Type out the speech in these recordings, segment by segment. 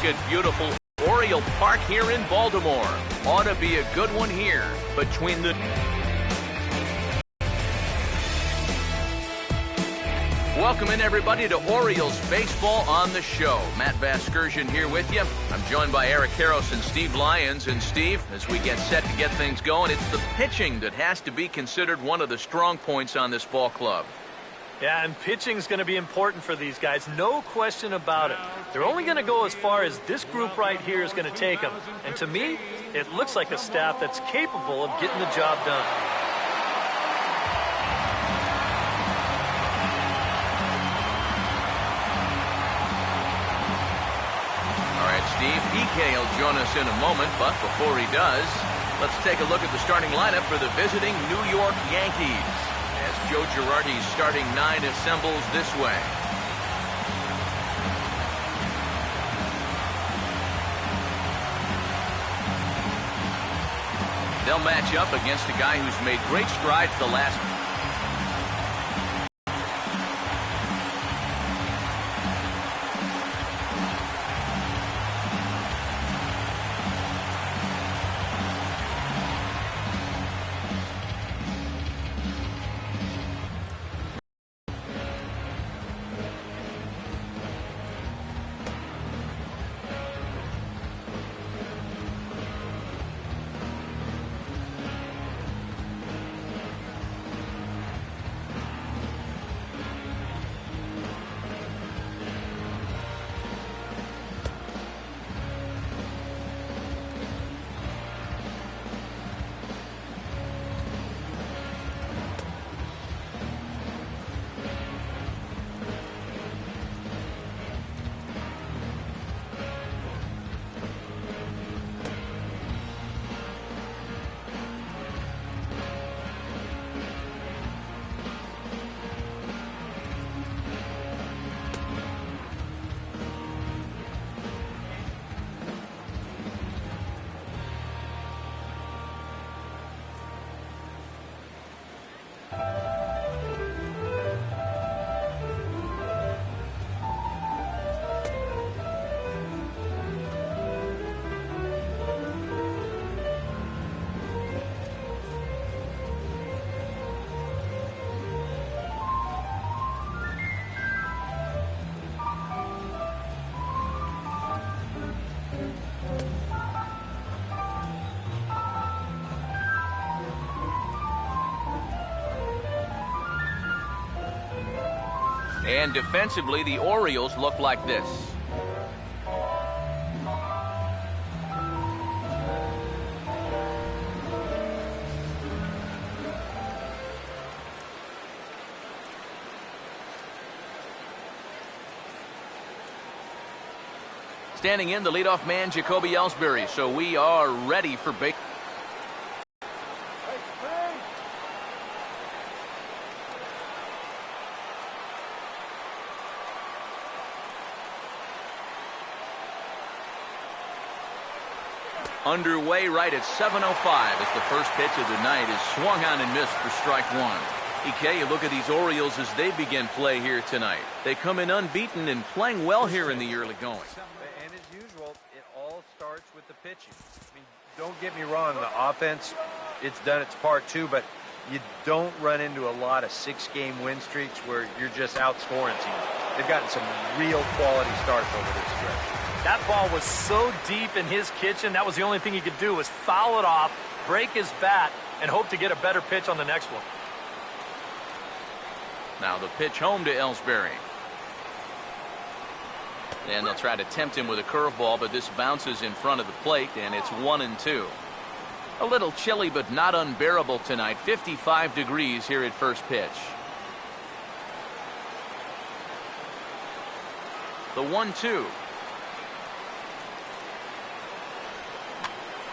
at beautiful Oriole Park here in Baltimore. Ought to be a good one here between the... Welcome in, everybody, to Orioles Baseball on the Show. Matt Vasgersian here with you. I'm joined by Eric Karros and Steve Lyons. And Steve, as we get set to get things going, it's the pitching that has to be considered one of the strong points on this ball club. Yeah, and pitching's going to be important for these guys, no question about it. They're only going to go as far as this group right here is going to take them. And to me, it looks like a staff that's capable of getting the job done. All right, Steve, PK will join us in a moment, but before he does, let's take a look at the starting lineup for the visiting New York Yankees. As Joe Girardi's starting nine assembles this way. They'll match up against a guy who's made great strides the last... And defensively, the Orioles look like this. Standing in, the leadoff man, Jacoby Ellsbury. So we are ready for big. Underway right at 7:05 as the first pitch of the night is swung on and missed for strike one. EK, you look at these Orioles as they begin play here tonight. They come in unbeaten and playing well here in the early going. And as usual, it all starts with the pitching. I mean, don't get me wrong, the offense, it's done its part too, but you don't run into a lot of six-game win streaks where you're just outscoring teams. They've gotten some real quality starts over this stretch. That ball was so deep in his kitchen, that was the only thing he could do was foul it off, break his bat, and hope to get a better pitch on the next one. Now the pitch home to Ellsbury. And they'll try to tempt him with a curveball, but this bounces in front of the plate, and it's 1-2. A little chilly, but not unbearable tonight. 55 degrees here at first pitch. The 1-2.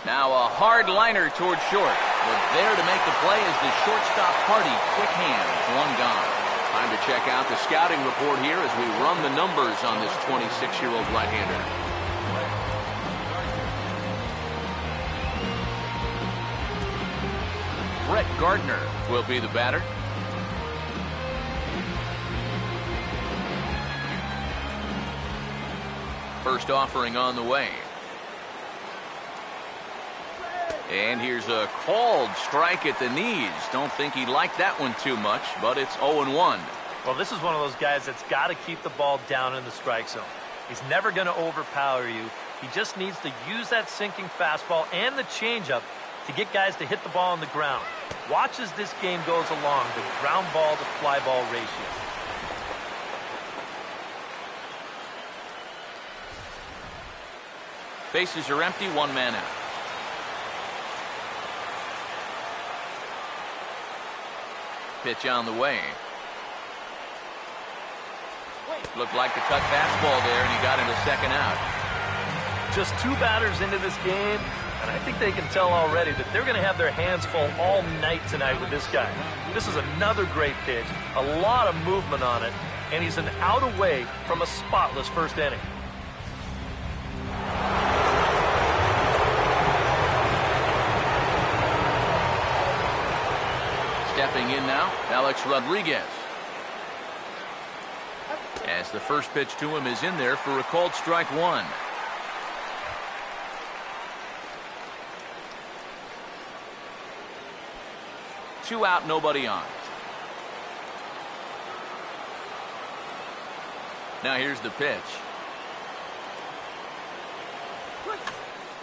Now a hard liner toward short. But there to make the play is the shortstop Hardy. Quick hands, one gone. Time to check out the scouting report here as we run the numbers on this 26-year-old right-hander. Brett Gardner will be the batter. First offering on the way. And here's a called strike at the knees. Don't think he liked that one too much, but it's 0-1. Well, this is one of those guys that's got to keep the ball down in the strike zone. He's never going to overpower you. He just needs to use that sinking fastball and the changeup to get guys to hit the ball on the ground. Watch as this game goes along, the ground ball to fly ball ratio. Bases are empty, one man out. Pitch on the way. Looked like the cut fastball there, and he got into second out. Just 2 batters into this game, and I think they can tell already that they're going to have their hands full all night tonight with this guy. This is another great pitch, a lot of movement on it, and he's an out away from a spotless first inning. Stepping in now, Alex Rodriguez. As the first pitch to him is in there for a called strike one. Two out, nobody on. Now here's the pitch.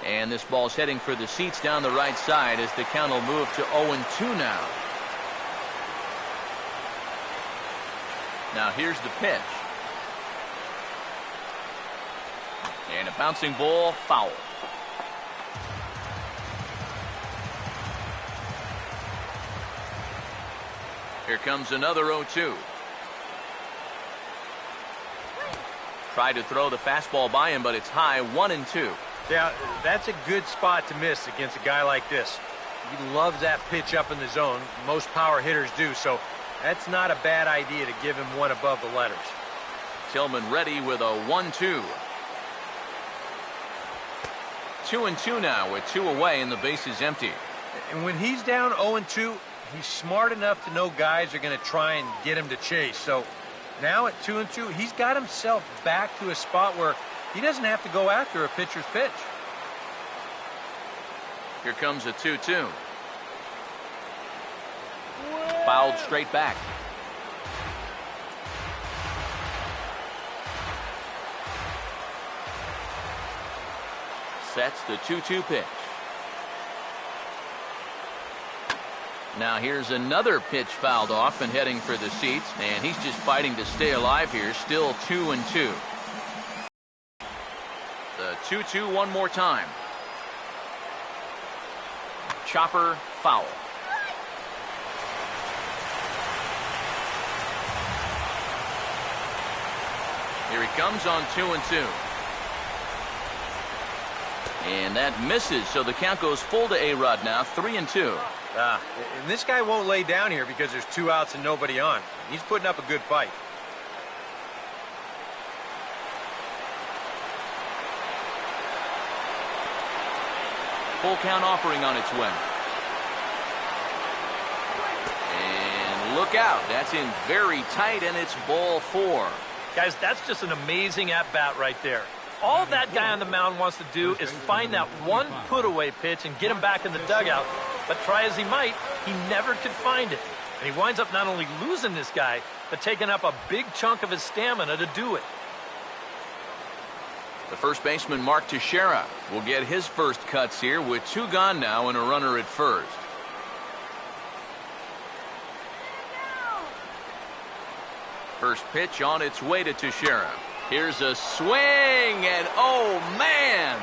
And this ball's heading for the seats down the right side as the count will move to 0-2 now. Now here's the pitch. And a bouncing ball, foul. Here comes another 0-2. Tried to throw the fastball by him, but it's high, 1-2. Yeah, that's a good spot to miss against a guy like this. He loves that pitch up in the zone. Most power hitters do, so that's not a bad idea to give him one above the letters. Tillman ready with a 1-2. 2-2 now with 2 away and the base is empty. And when he's down 0-2, he's smart enough to know guys are going to try and get him to chase. So now at 2-2, he's got himself back to a spot where he doesn't have to go after a pitcher's pitch. Here comes a 2-2. Fouled straight back. Sets the 2-2 pitch. Now here's another pitch fouled off and heading for the seats, and he's just fighting to stay alive here. Still 2-2. The 2-2 one more time. Chopper, foul. Here he comes on 2-2. And that misses, so the count goes full to A-Rod now, 3-2. And this guy won't lay down here because there's 2 outs and nobody on. He's putting up a good fight. Full count offering on its way. And look out. That's in very tight, and it's ball 4. Guys, that's just an amazing at-bat right there. All that guy on the mound wants to do is find that one put-away pitch and get him back in the dugout. But try as he might, he never could find it. And he winds up not only losing this guy, but taking up a big chunk of his stamina to do it. The first baseman, Mark Teixeira, will get his first cuts here with 2 gone now and a runner at first. First pitch on its way to Teixeira. Here's a swing, and oh, man!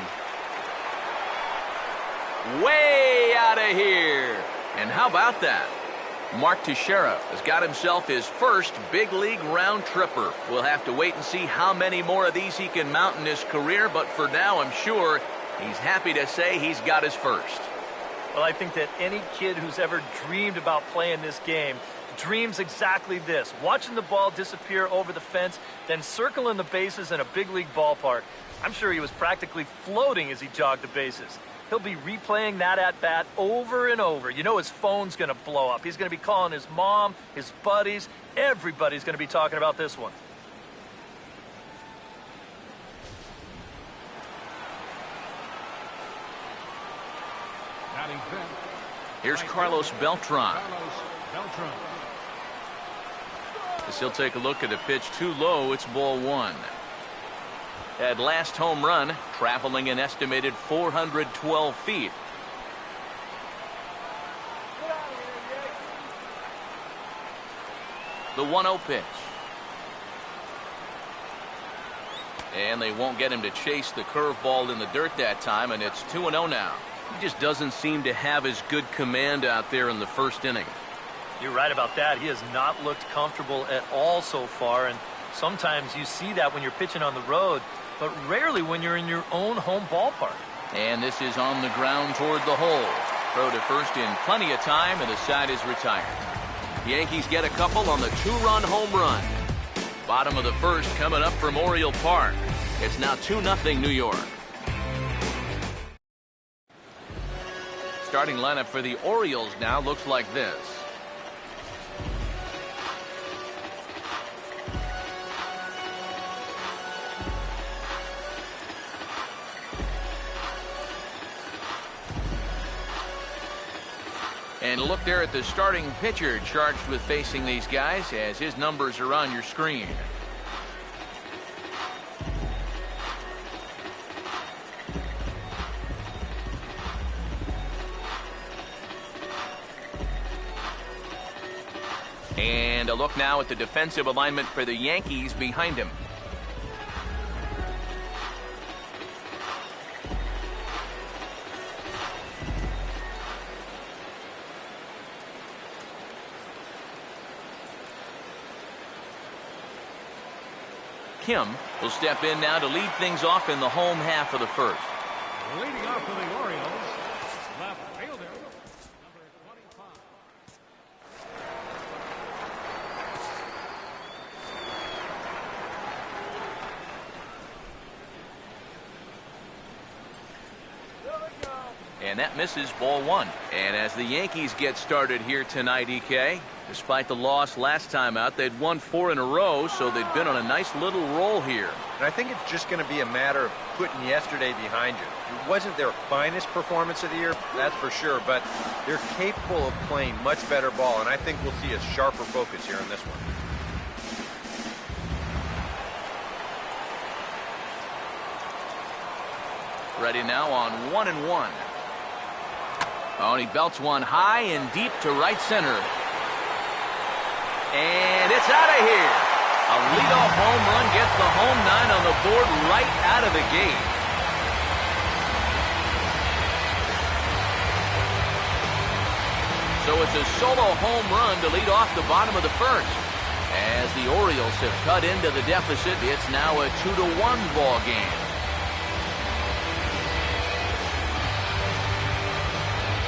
Way out of here. And how about that? Mark Teixeira has got himself his first big league round tripper. We'll have to wait and see how many more of these he can mount in his career, but for now, I'm sure he's happy to say he's got his first. Well, I think that any kid who's ever dreamed about playing this game dreams exactly this: watching the ball disappear over the fence, then circling the bases in a big league ballpark. I'm sure he was practically floating as he jogged the bases. He'll be replaying that at-bat over and over. You know his phone's going to blow up. He's going to be calling his mom, his buddies. Everybody's going to be talking about this one. Here's Carlos Beltran. As he'll take a look at a pitch too low, it's ball one. That last home run, traveling an estimated 412 feet. The 1-0 pitch. And they won't get him to chase the curveball in the dirt that time, and it's 2-0 now. He just doesn't seem to have as good command out there in the first inning. You're right about that. He has not looked comfortable at all so far, and sometimes you see that when you're pitching on the road, but rarely when you're in your own home ballpark. And this is on the ground toward the hole. Throw to first in plenty of time, and the side is retired. The Yankees get a couple on the two-run home run. Bottom of the first coming up from Oriole Park. It's now 2-0 New York. Starting lineup for the Orioles now looks like this. And look there at the starting pitcher charged with facing these guys, as his numbers are on your screen. And a look now at the defensive alignment for the Yankees behind him. Kim will step in now to lead things off in the home half of the first. Leading off for the Orioles, left fielder, number 25. And that misses ball one. And as the Yankees get started here tonight, EK, despite the loss last time out, they'd won 4 in a row, so they've been on a nice little roll here. And I think it's just going to be a matter of putting yesterday behind you. It wasn't their finest performance of the year, that's for sure, but they're capable of playing much better ball, and I think we'll see a sharper focus here in this one. Ready now on 1-1. Oh, and he belts one high and deep to right center. And it's out of here. A leadoff home run gets the home 9 on the board right out of the gate. So it's a solo home run to lead off the bottom of the first. As the Orioles have cut into the deficit, it's now a 2-1 ball game.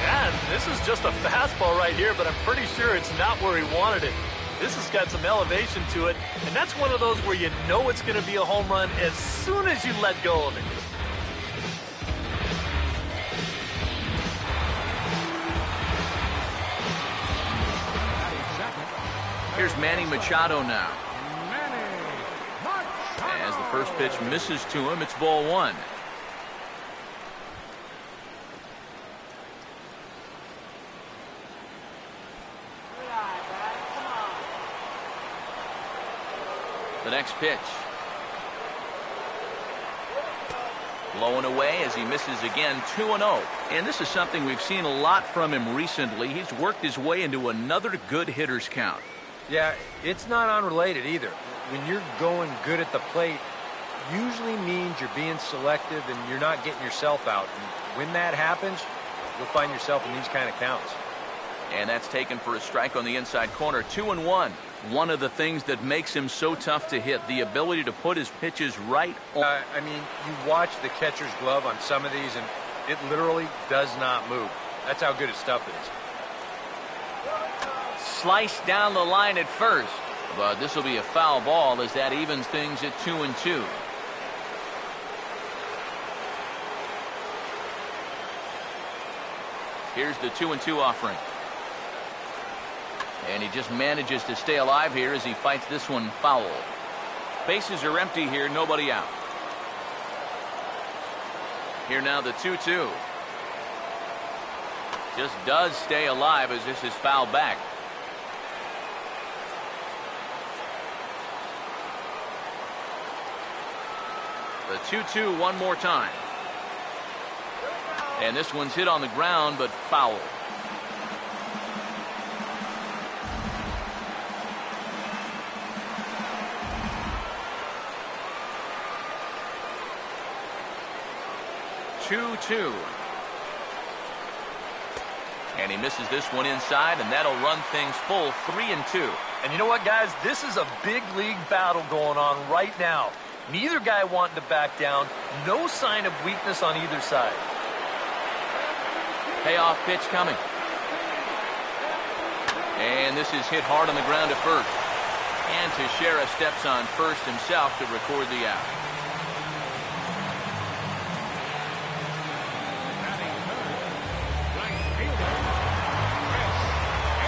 And this is just a fastball right here, but I'm pretty sure it's not where he wanted it. This has got some elevation to it, and that's one of those where you know it's going to be a home run as soon as you let go of it. Here's Manny Machado now. As the first pitch misses to him, it's ball one. The next pitch. Blowing away as he misses again, 2-0. And this is something we've seen a lot from him recently. He's worked his way into another good hitter's count. Yeah, it's not unrelated either. When you're going good at the plate, usually means you're being selective and you're not getting yourself out. And when that happens, you'll find yourself in these kind of counts. And that's taken for a strike on the inside corner, 2-1. One of the things that makes him so tough to hit, the ability to put his pitches right on. I mean, you watch the catcher's glove on some of these, and it literally does not move. That's how good his stuff is. Sliced down the line at first. But this will be a foul ball as that evens things at 2-2. Here's the 2-2 offering. And he just manages to stay alive here as he fights this one foul. Bases are empty here, nobody out. Here now the 2-2. just does stay alive as this is fouled back. The 2-2 one more time. And this one's hit on the ground, but foul. And he misses this one inside, and that'll run things full 3-2. And you know what, guys? This is a big league battle going on right now. Neither guy wanting to back down. No sign of weakness on either side. Payoff pitch coming. And this is hit hard on the ground at first. And Teixeira steps on first himself to record the out.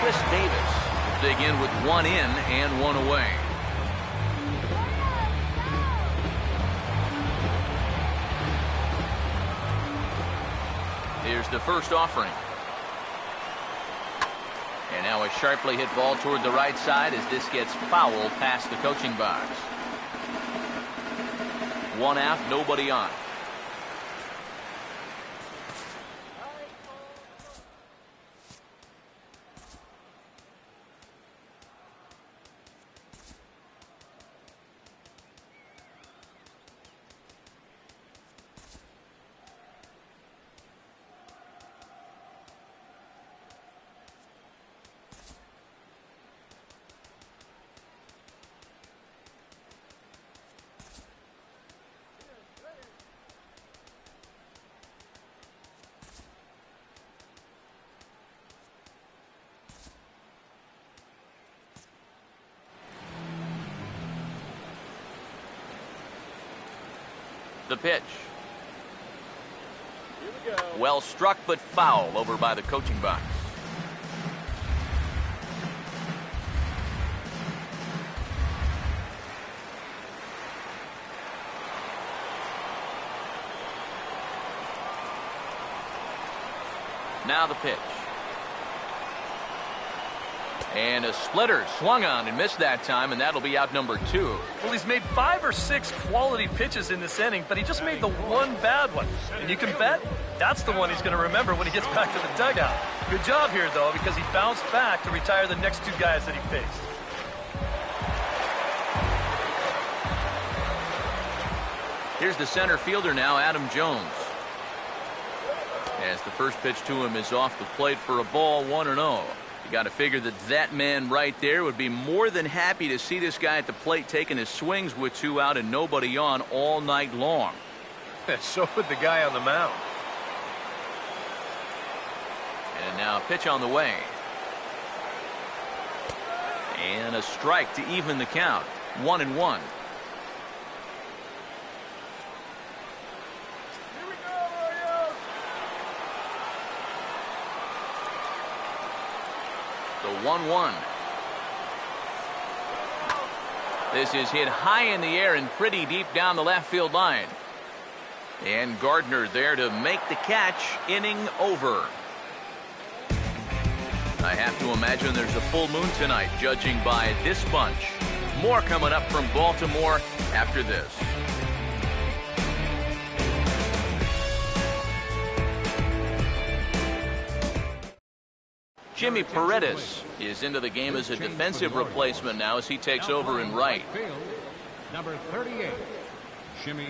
Chris Davis will dig in with one in and one away. Here's the first offering. And now a sharply hit ball toward the right side as this gets fouled past the coaching box. One out, nobody on. The pitch. Well struck, but foul over by the coaching box. Now the pitch. And a splitter swung on and missed that time, and that'll be out number 2. Well, he's made 5 or 6 quality pitches in this inning, but he just made the one bad one. And you can bet that's the one he's going to remember when he gets back to the dugout. Good job here, though, because he bounced back to retire the next 2 guys that he faced. Here's the center fielder now, Adam Jones. As the first pitch to him is off the plate for a ball, 1-0. You got to figure that man right there would be more than happy to see this guy at the plate taking his swings with 2 out and nobody on all night long. So would the guy on the mound. And now a pitch on the way. And a strike to even the count. 1-1. The 1-1. This is hit high in the air and pretty deep down the left field line. And Gardner there to make the catch. Inning over. I have to imagine there's a full moon tonight, judging by this bunch. More coming up from Baltimore after this. Jimmy Paredes is into the game as a defensive replacement now as he takes over in right. Number 38, Jimmy.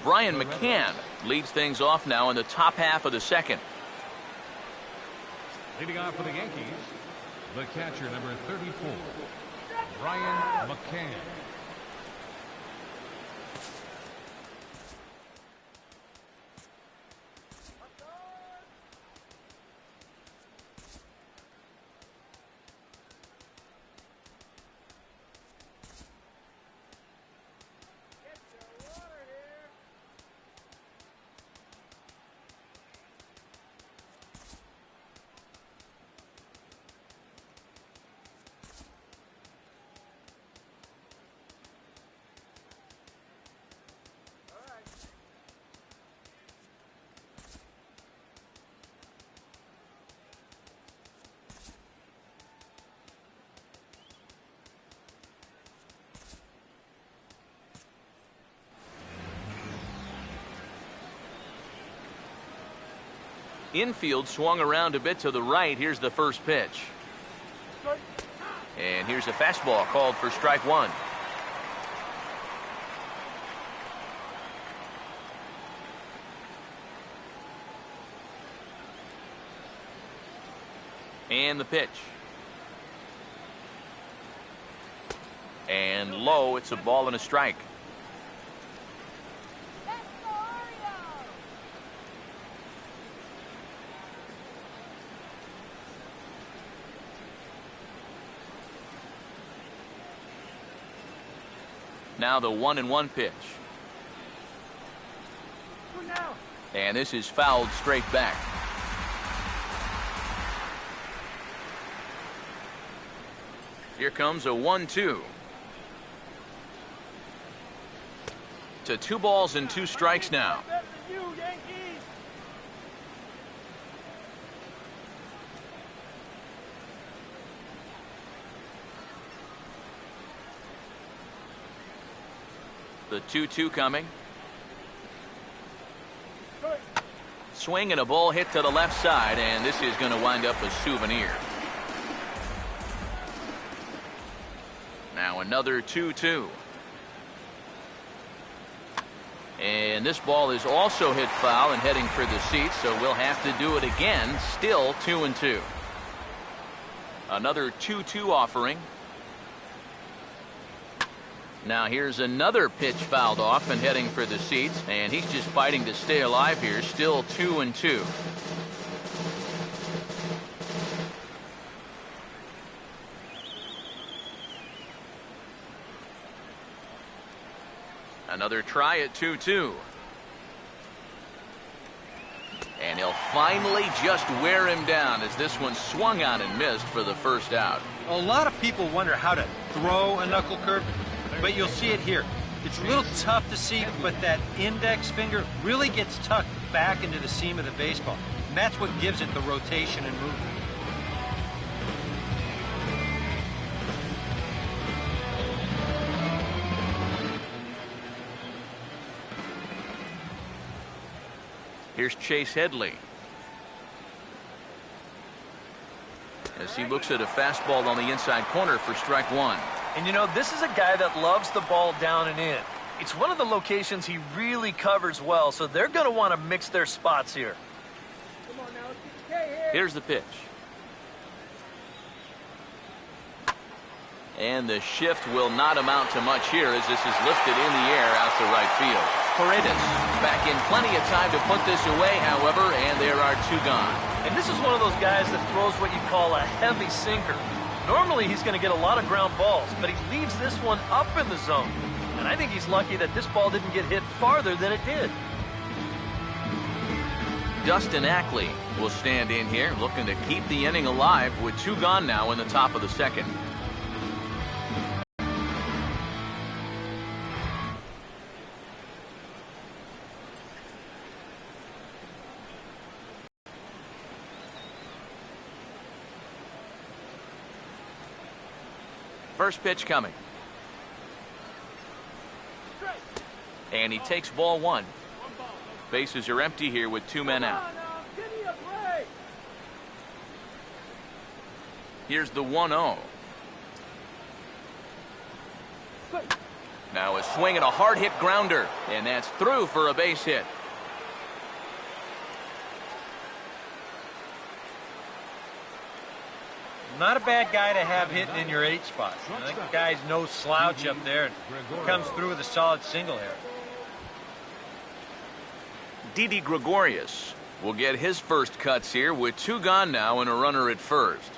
Brian McCann leads things off now in the top half of the second. Leading off for the Yankees, the catcher, number 34, Brian McCann. Infield swung around a bit to the right. Here's the first pitch. And here's a fastball called for strike one. And the pitch. And low, it's a ball and a strike. Now the 1-1 pitch. And this is fouled straight back. Here comes a 1-2. To 2 balls and 2 strikes now. The 2-2 coming. Swing and a ball hit to the left side, and this is going to wind up a souvenir. Now another 2-2. And this ball is also hit foul and heading for the seats, so we'll have to do it again. Still 2-2. Another 2-2 offering. Now here's another pitch fouled off and heading for the seats, and he's just fighting to stay alive here. Still 2-2. Another try at 2-2. And he'll finally just wear him down as this one swung on and missed for the first out. A lot of people wonder how to throw a knuckle curve, but you'll see it here. It's a little tough to see, but that index finger really gets tucked back into the seam of the baseball. And that's what gives it the rotation and movement. Here's Chase Headley. As he looks at a fastball on the inside corner for strike one. And you know, this is a guy that loves the ball down and in. It's one of the locations he really covers well, so they're going to want to mix their spots here. Come on now, let's get the K here. Here's the pitch. And the shift will not amount to much here as this is lifted in the air out to right field. Paredes back in plenty of time to put this away, however, and there are 2 gone. And this is one of those guys that throws what you call a heavy sinker. Normally he's going to get a lot of ground balls, but he leaves this one up in the zone. And I think he's lucky that this ball didn't get hit farther than it did. Dustin Ackley will stand in here looking to keep the inning alive with 2 gone now in the top of the second. First pitch coming. And he takes ball 1. Bases are empty here with 2 men out. Here's the 1-0. Now a swing and a hard hit grounder, and that's through for a base hit. Not a bad guy to have hitting in your 8 spot. I think the guy's no slouch up there and comes through with a solid single here. Didi Gregorius will get his first cuts here with 2 gone now and a runner at first.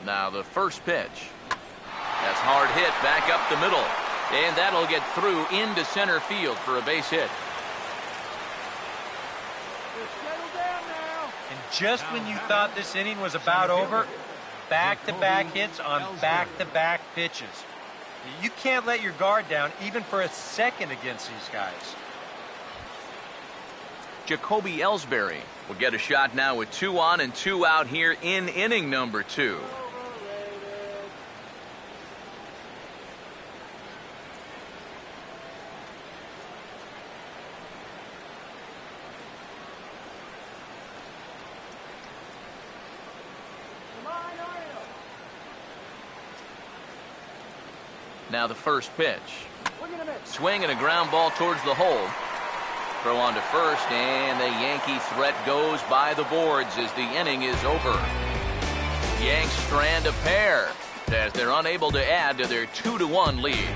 Now the first pitch. That's hard hit back up the middle. And that'll get through into center field for a base hit. And just when you thought this inning was about over, back-to-back hits on back-to-back pitches. You can't let your guard down even for a second against these guys. Jacoby Ellsbury will get a shot now with 2 on and 2 out here in inning number 2. Now the first pitch. Swing and a ground ball towards the hole. Throw on to first, and the Yankee threat goes by the boards as the inning is over. Yanks strand a pair as they're unable to add to their 2-1 lead.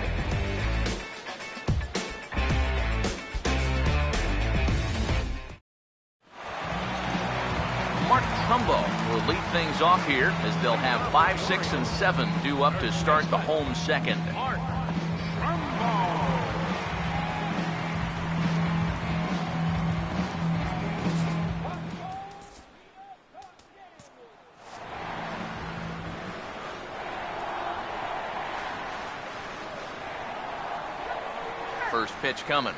Mark Trumbo will lead things off here as they'll have 5, 6, and 7 due up to start the home second. First pitch coming.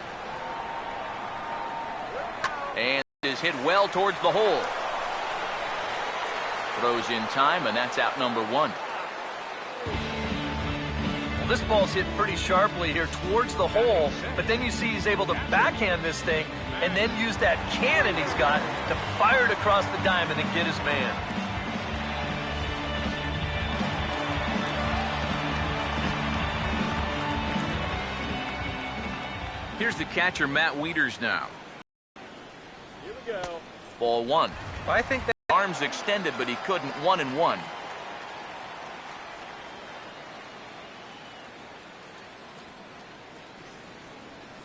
And is hit well towards the hole. Throws in time, and that's out number 1. Well, this ball's hit pretty sharply here towards the hole, but then you see he's able to backhand this thing and then use that cannon he's got to fire it across the diamond and get his man. Here's the catcher, Matt Wieters, now. Here we go. Ball 1. I think that Arms extended, but he couldn't. 1-1.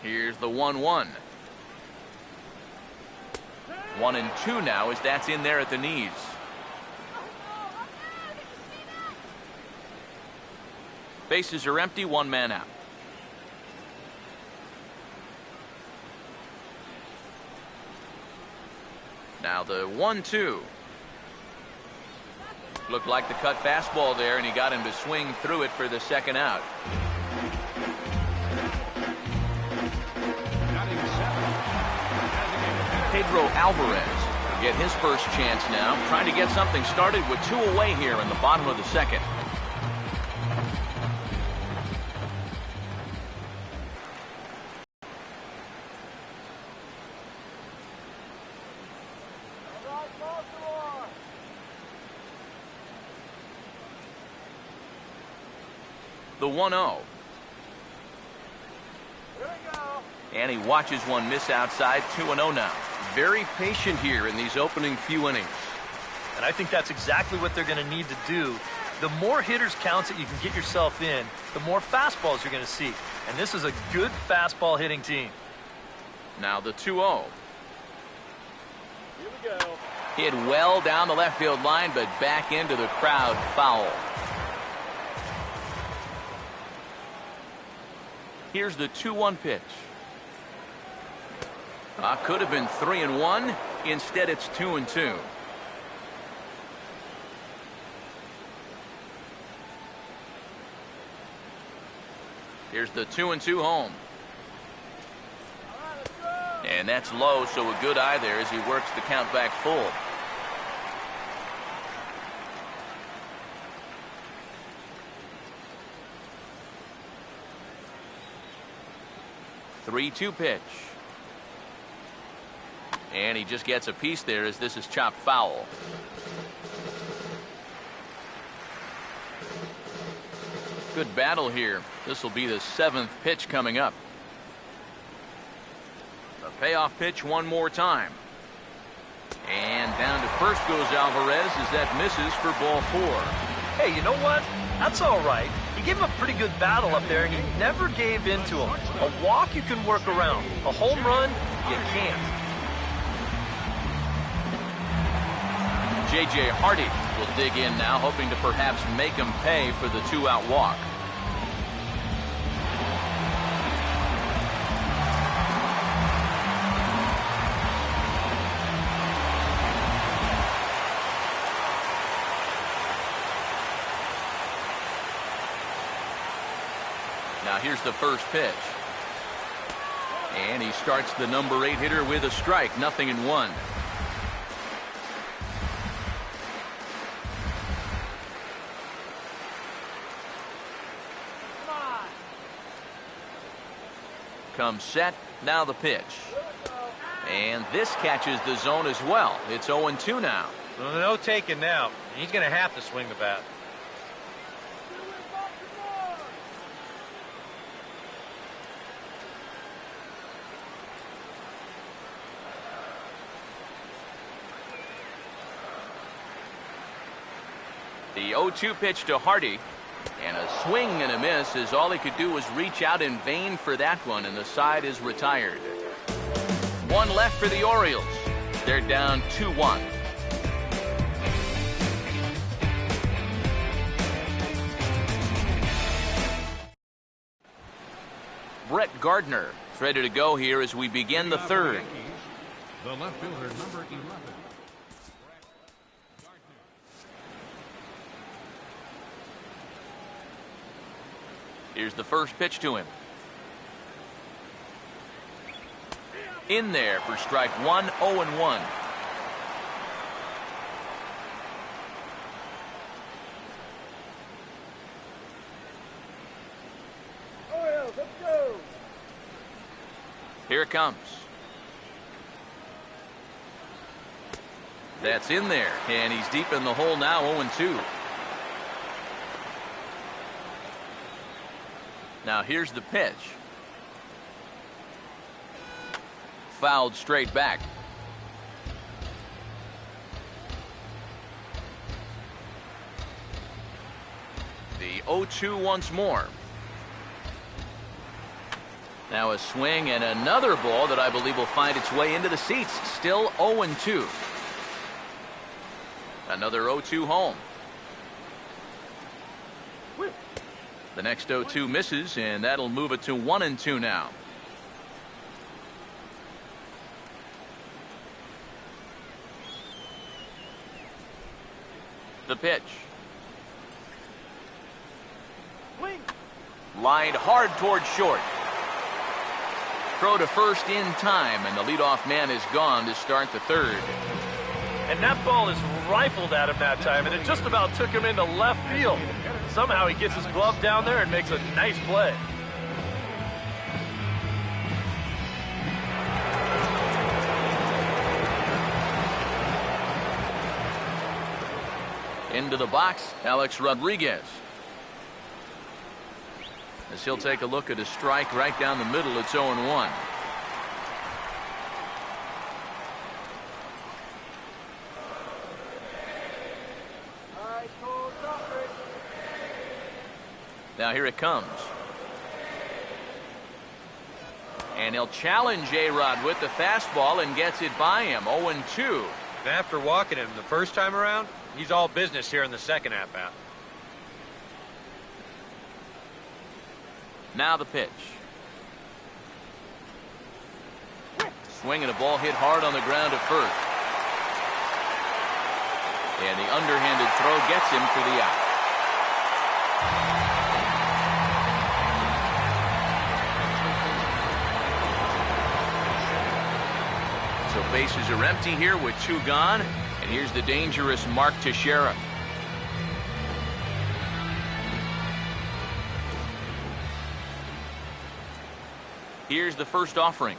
Here's the 1-1. 1-2 now as that's in there at the knees. Bases are empty, 1 man out. Now the 1-2. Looked like the cut fastball there, and he got him to swing through it for the second out. Pedro Alvarez will get his first chance now, trying to get something started with 2 away here in the bottom of the second. The 1-0. And he watches one miss outside. 2-0 now. Very patient here in these opening few innings. And I think that's exactly what they're going to need to do. The more hitters counts that you can get yourself in, the more fastballs you're going to see. And this is a good fastball hitting team. Now the 2-0. Here we go. Hit well down the left field line, but back into the crowd. Foul. Here's the 2-1 pitch. Could have been 3-1. Instead, it's 2-2. Here's the 2-2 home. And that's low, so a good eye there as he works the count back full. Three-two pitch. And he just gets a piece there as this is chopped foul. Good battle here. This will be the 7th pitch coming up. A payoff pitch one more time. And down to first goes Alvarez as that misses for ball 4. Hey, you know what? That's all right. He gave him a pretty good battle up there, and he never gave in to him. A walk you can work around. A home run, you can't. J.J. Hardy will dig in now, hoping to perhaps make him pay for the 2-out walk. Now here's the first pitch. And he starts the number 8 hitter with a strike. 0-1. Comes set. Now the pitch. And this catches the zone as well. It's 0-2 now. Well, no taking now. He's going to have to swing the bat. The 0-2 pitch to Hardy. And a swing and a miss, as all he could do was reach out in vain for that one, and the side is retired. One left for the Orioles. They're down 2-1. Brett Gardner is ready to go here as we begin the third. The left fielder, number 11. Here's the first pitch to him. In there for strike one, 0-1. Orioles, let's go. Here it comes. That's in there, and he's deep in the hole now, 0-2. Now here's the pitch. Fouled straight back. The 0-2 once more. Now a swing and another ball that I believe will find its way into the seats. Still 0-2. Another 0-2 home. The next 0-2 misses, and that'll move it to 1-2 now. The pitch. Swing. Lined hard toward short. Throw to first in time, and the leadoff man is gone to start the third. And that ball is rifled at him that time, and it just about took him into left field. Somehow he gets his glove down there and makes a nice play. Into the box, Alex Rodriguez. As he'll take a look at a strike right down the middle, it's 0-1. Now here it comes. And he'll challenge A-Rod with the fastball and gets it by him. 0-2. And after walking him the first time around, he's all business here in the second at-bat. Now the pitch. Swing and a ball hit hard on the ground at first. And the underhanded throw gets him for the out. So bases are empty here with two gone. And here's the dangerous Mark Teixeira. Here's the first offering.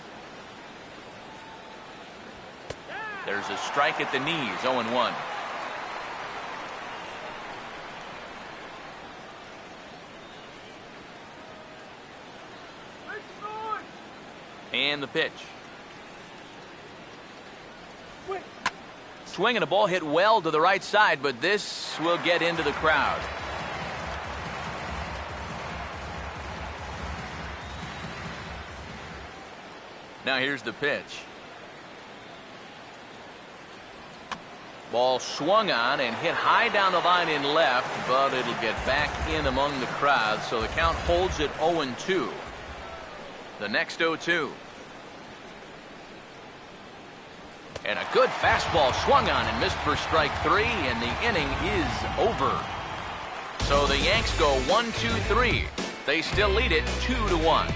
There's a strike at the knees, 0-1. And the pitch. Swing and a ball hit well to the right side, but this will get into the crowd. Now here's the pitch. Ball swung on and hit high down the line in left, but it'll get back in among the crowd, so the count holds at 0-2. The next 0-2. And a good fastball swung on and missed for strike three, and the inning is over. So the Yanks go 1-2-3. They still lead it 2-1.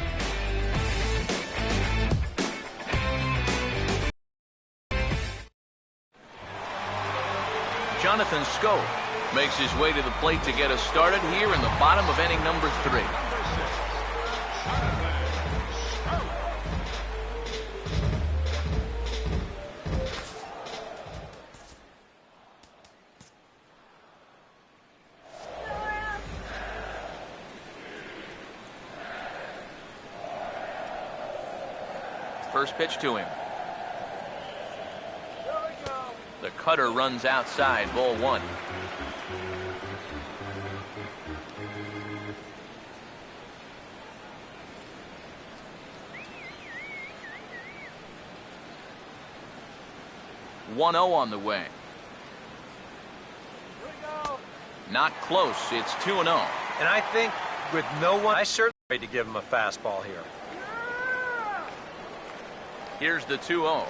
Jonathan Scope makes his way to the plate to get us started here in the bottom of inning number 3. First pitch to him. The cutter runs outside, ball 1. 1-0 on the way. Not close. It's 2-0. And I think with no one, I certainly to give him a fastball here. Here's the 2-0.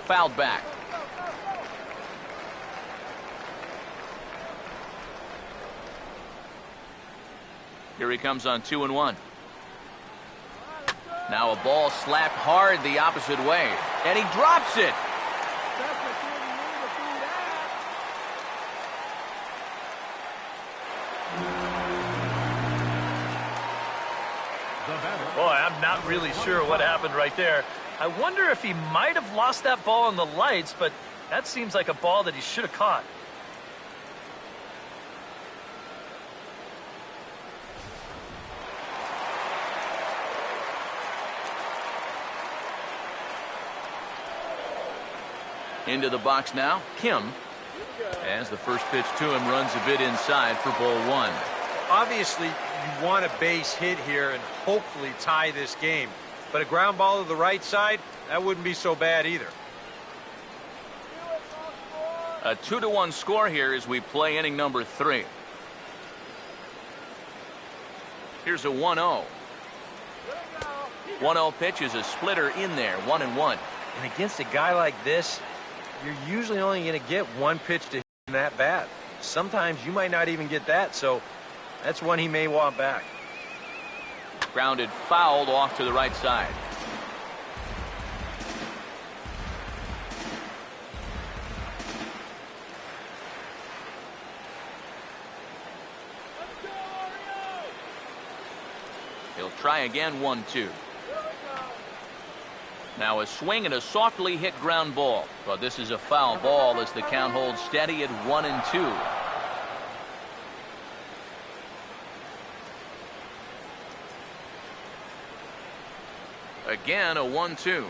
Fouled back. Here he comes on 2-1. Now a ball slapped hard the opposite way, and he drops it. Boy, I'm not really sure what happened right there. I wonder if he might have lost that ball in the lights, but that seems like a ball that he should have caught. Into the box now, Kim, as the first pitch to him runs a bit inside for ball one. Obviously, you want a base hit here and hopefully tie this game. But a ground ball to the right side, that wouldn't be so bad either. A 2-1 score here as we play inning number 3. Here's a 1-0. 1-0 pitch is a splitter in there, 1-1. And against a guy like this, you're usually only going to get one pitch to hit him that bat. Sometimes you might not even get that, so that's one he may want back. Grounded fouled off to the right side. He'll try again, 1-2. Now a swing and a softly hit ground ball, but this is a foul ball as the count holds steady at 1-2. Again a 1-2.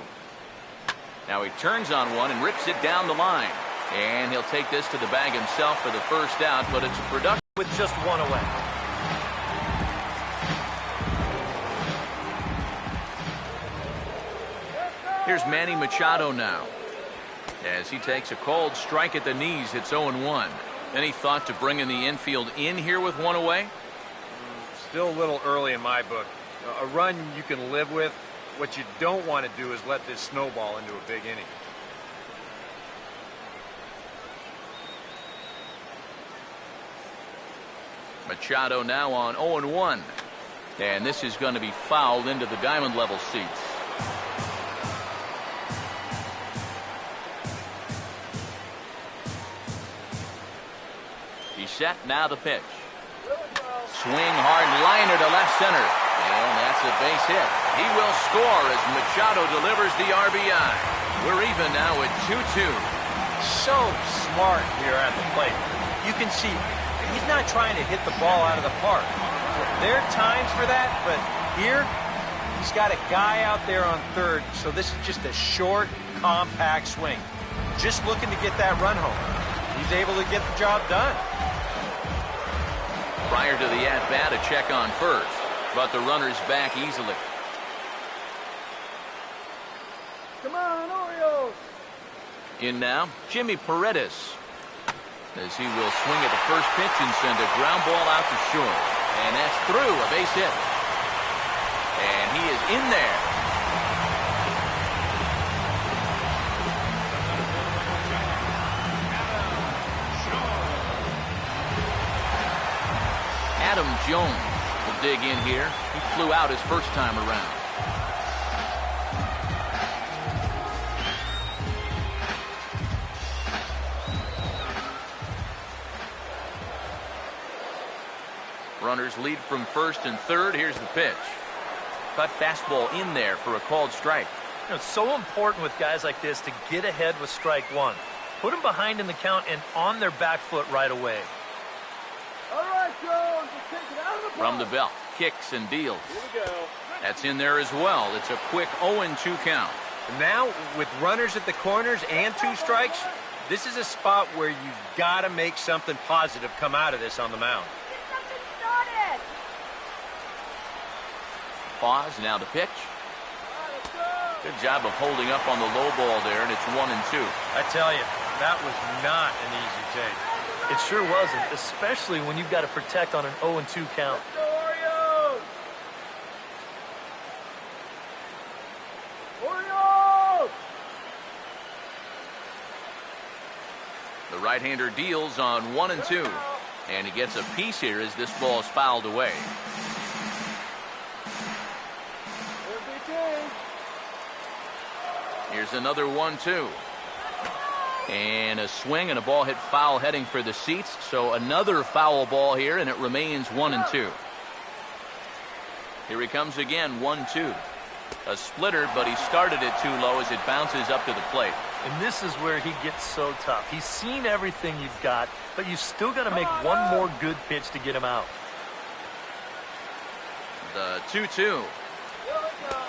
Now he turns on one and rips it down the line, and he'll take this to the bag himself for the first out, but it's production With just one away. Here's Manny Machado now, as he takes a cold strike at the knees. It's 0-1. Any thought to bringing the infield in here with one away? Still a little early in my book. A run you can live with. What you don't want to do is let this snowball into a big inning. Machado now on 0-1. And this is going to be fouled into the diamond level seats. He's set, now the pitch. Swing hard liner to left center. And that's a base hit. He will score as Machado delivers the RBI. We're even now at 2-2. So smart here at the plate. You can see he's not trying to hit the ball out of the park. There are times for that, but here he's got a guy out there on third, so this is just a short, compact swing. Just looking to get that run home. He's able to get the job done. Prior to the at-bat, a check on first, but the runner's back easily. Come on, Orioles! In now, Jimmy Paredes, as he will swing at the first pitch and send a ground ball out to short. And that's through, a base hit. And he is in there. Adam Jones will dig in here. He flew out his first time around. Runners lead from first and third. Here's the pitch. Cut fastball in there for a called strike. You know, it's so important with guys like this to get ahead with strike one. Put them behind in the count and on their back foot right away. All right, Jones, let's take it out of the From the park. belt, kicks and deals. Here we go. That's in there as well. It's a quick 0-2 count. Now, with runners at the corners and 2 strikes, this is a spot where you've got to make something positive come out of this on the mound. Get something started! Pause, now the pitch. All right, let's go! Good job of holding up on the low ball there, and it's 1-2. I tell you, that was not an easy take. It sure wasn't, especially when you've got to protect on an 0-2 count. Go Orioles! Orioles! The right-hander deals on 1-2, and he gets a piece here as this ball is fouled away. MVP. Here's another 1-2. And a swing and a ball hit foul heading for the seats. So another foul ball here, and it remains 1-2. Here he comes again, 1-2. A splitter, but he started it too low as it bounces up to the plate. And this is where he gets so tough. He's seen everything you've got, but you've still got to make one more good pitch to get him out. The 2-2.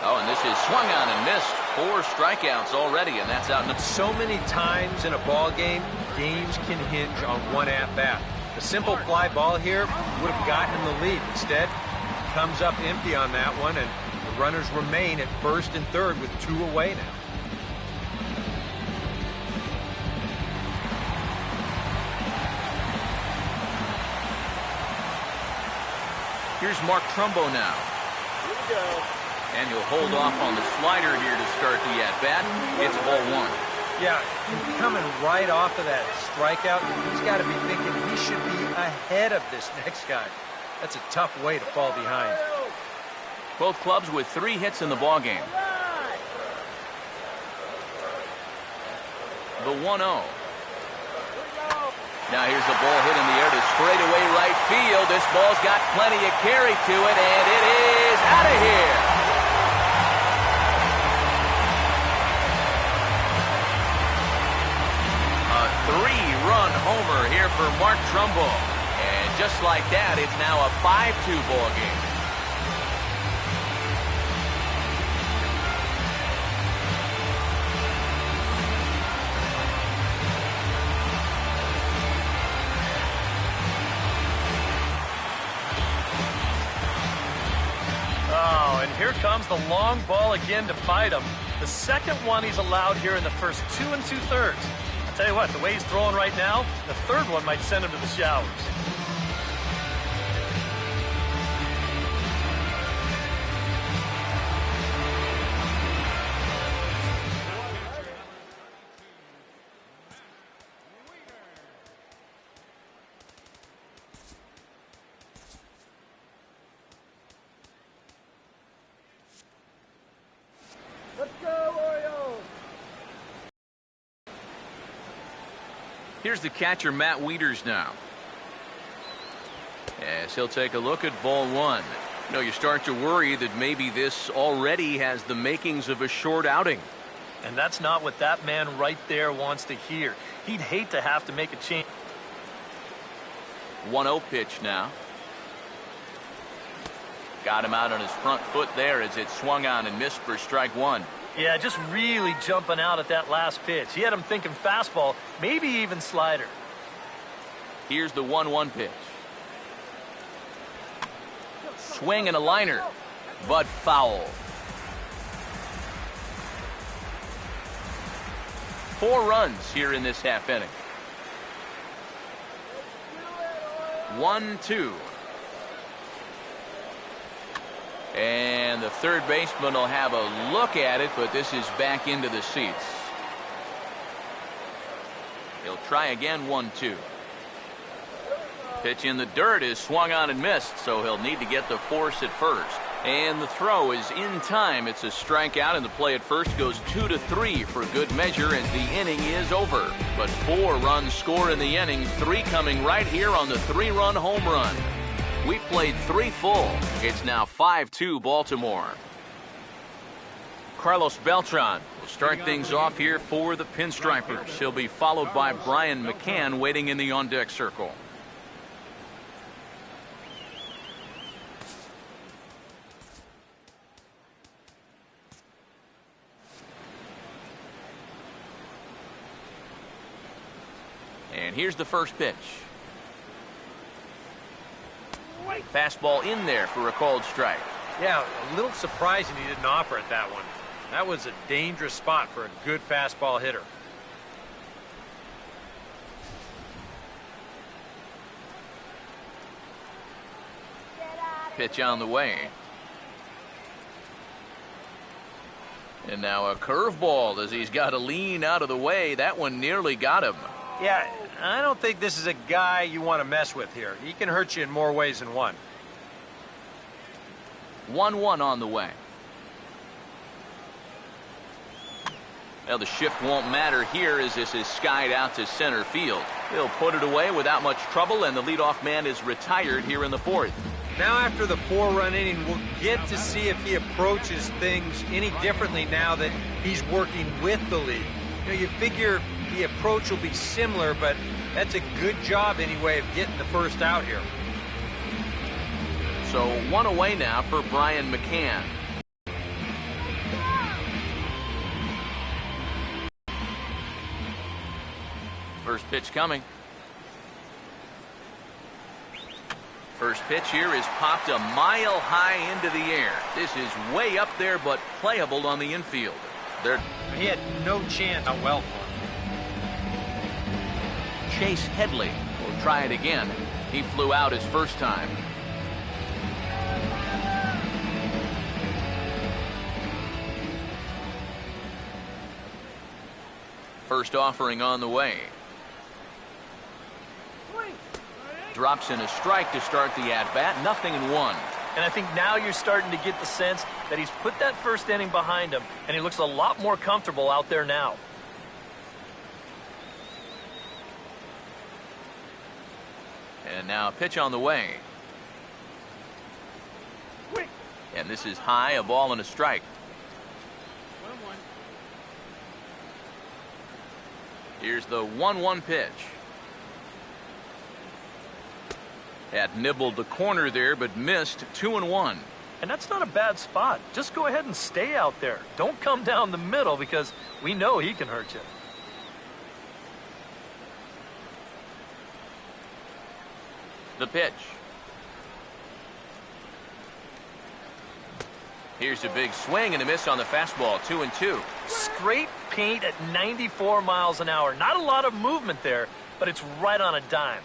Oh, and this is swung on and missed. 4 strikeouts already, and that's out. So many times in a ball game, games can hinge on one at-bat. A simple fly ball here would have gotten him the lead. Instead, he comes up empty on that one, and the runners remain at first and third with 2 away now. Here's Mark Trumbo now. Here we go. And he'll hold off on the slider here to start the at-bat. It's ball 1. Yeah, coming right off of that strikeout, he's got to be thinking he should be ahead of this next guy. That's a tough way to fall behind. Both clubs with 3 hits in the ballgame. The 1-0. Now here's a ball hit in the air to straightaway right field. This ball's got plenty of carry to it, and it is out of here. A 3-run homer here for Mark Trumbo. And just like that, it's now a 5-2 ball game. Here comes the long ball again to fight him. The second one he's allowed here in the first 2 2/3. I'll tell you what, the way he's throwing right now, the third one might send him to the showers. Let's go, Orioles! Here's the catcher, Matt Wieters, now. As he'll take a look at ball 1. You know, you start to worry that maybe this already has the makings of a short outing. And that's not what that man right there wants to hear. He'd hate to have to make a change. 1-0 pitch now. Got him out on his front foot there as it swung on and missed for strike 1. Yeah, just really jumping out at that last pitch. He had him thinking fastball, maybe even slider. Here's the 1-1 pitch. Swing and a liner, but foul. 4 runs here in this half inning. 1-2. And the third baseman will have a look at it, but this is back into the seats. He'll try again, 1-2. Pitch in the dirt is swung on and missed, so he'll need to get the force at first. And the throw is in time. It's a strikeout, and the play at first goes 2-3 for good measure as the inning is over. But 4 runs score in the inning, 3 coming right here on the 3-run home run. We played 3 full. It's now 5-2 Baltimore. Carlos Beltran will start things off here for the Pinstripers. He'll be followed by Brian McCann waiting in the on-deck circle. And here's the first pitch. Fastball in there for a called strike. Yeah, a little surprising he didn't offer it that one. That was a dangerous spot for a good fastball hitter. Pitch on the way. And now a curveball as he's got to lean out of the way. That one nearly got him. Yeah, I don't think this is a guy you want to mess with here. He can hurt you in more ways than one. 1-1 on the way. Well, the shift won't matter here as this is skied out to center field. He'll put it away without much trouble, and the leadoff man is retired here in the fourth. Now after the 4-run inning, we'll get to see if he approaches things any differently now that he's working with the lead. You know, you figure the approach will be similar, but that's a good job anyway of getting the first out here. So one away now for Brian McCann. First pitch coming. First pitch here is popped a mile high into the air. This is way up there, but playable on the infield. He had no chance. How well for him. Chase Headley will try it again. He flew out his first time. First offering on the way. Drops in a strike to start the at-bat. 0-1. And I think now you're starting to get the sense that he's put that first inning behind him, and he looks a lot more comfortable out there now. And now a pitch on the way. And this is high, a ball and a strike. 1-1. Here's the 1-1 pitch. Had nibbled the corner there, but missed. 2-1. And that's not a bad spot. Just go ahead and stay out there. Don't come down the middle because we know he can hurt you. The pitch. Here's a big swing and a miss on the fastball. 2-2. Straight paint at 94 miles an hour. Not a lot of movement there, but it's right on a dime.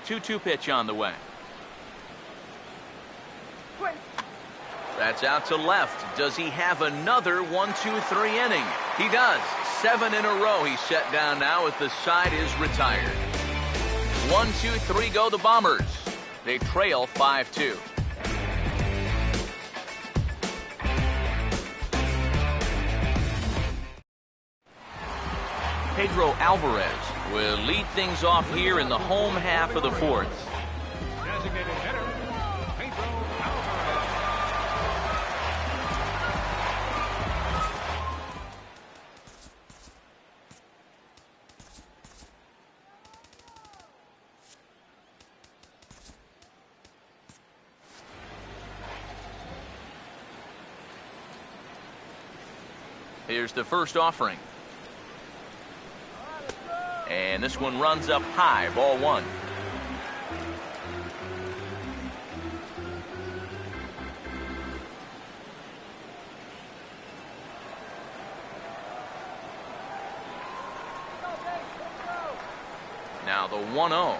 2-2 pitch on the way. That's out to left. Does he have another 1-2-3 inning? He does. 7 in a row he's set down now as the side is retired. 1-2-3 go the Bombers. They trail 5-2. Pedro Alvarez will lead things off here in the home half of the fourth. Designated hitter, Pedro Alvarez. Here's the first offering. And this one runs up high, ball 1. Now the 1-0.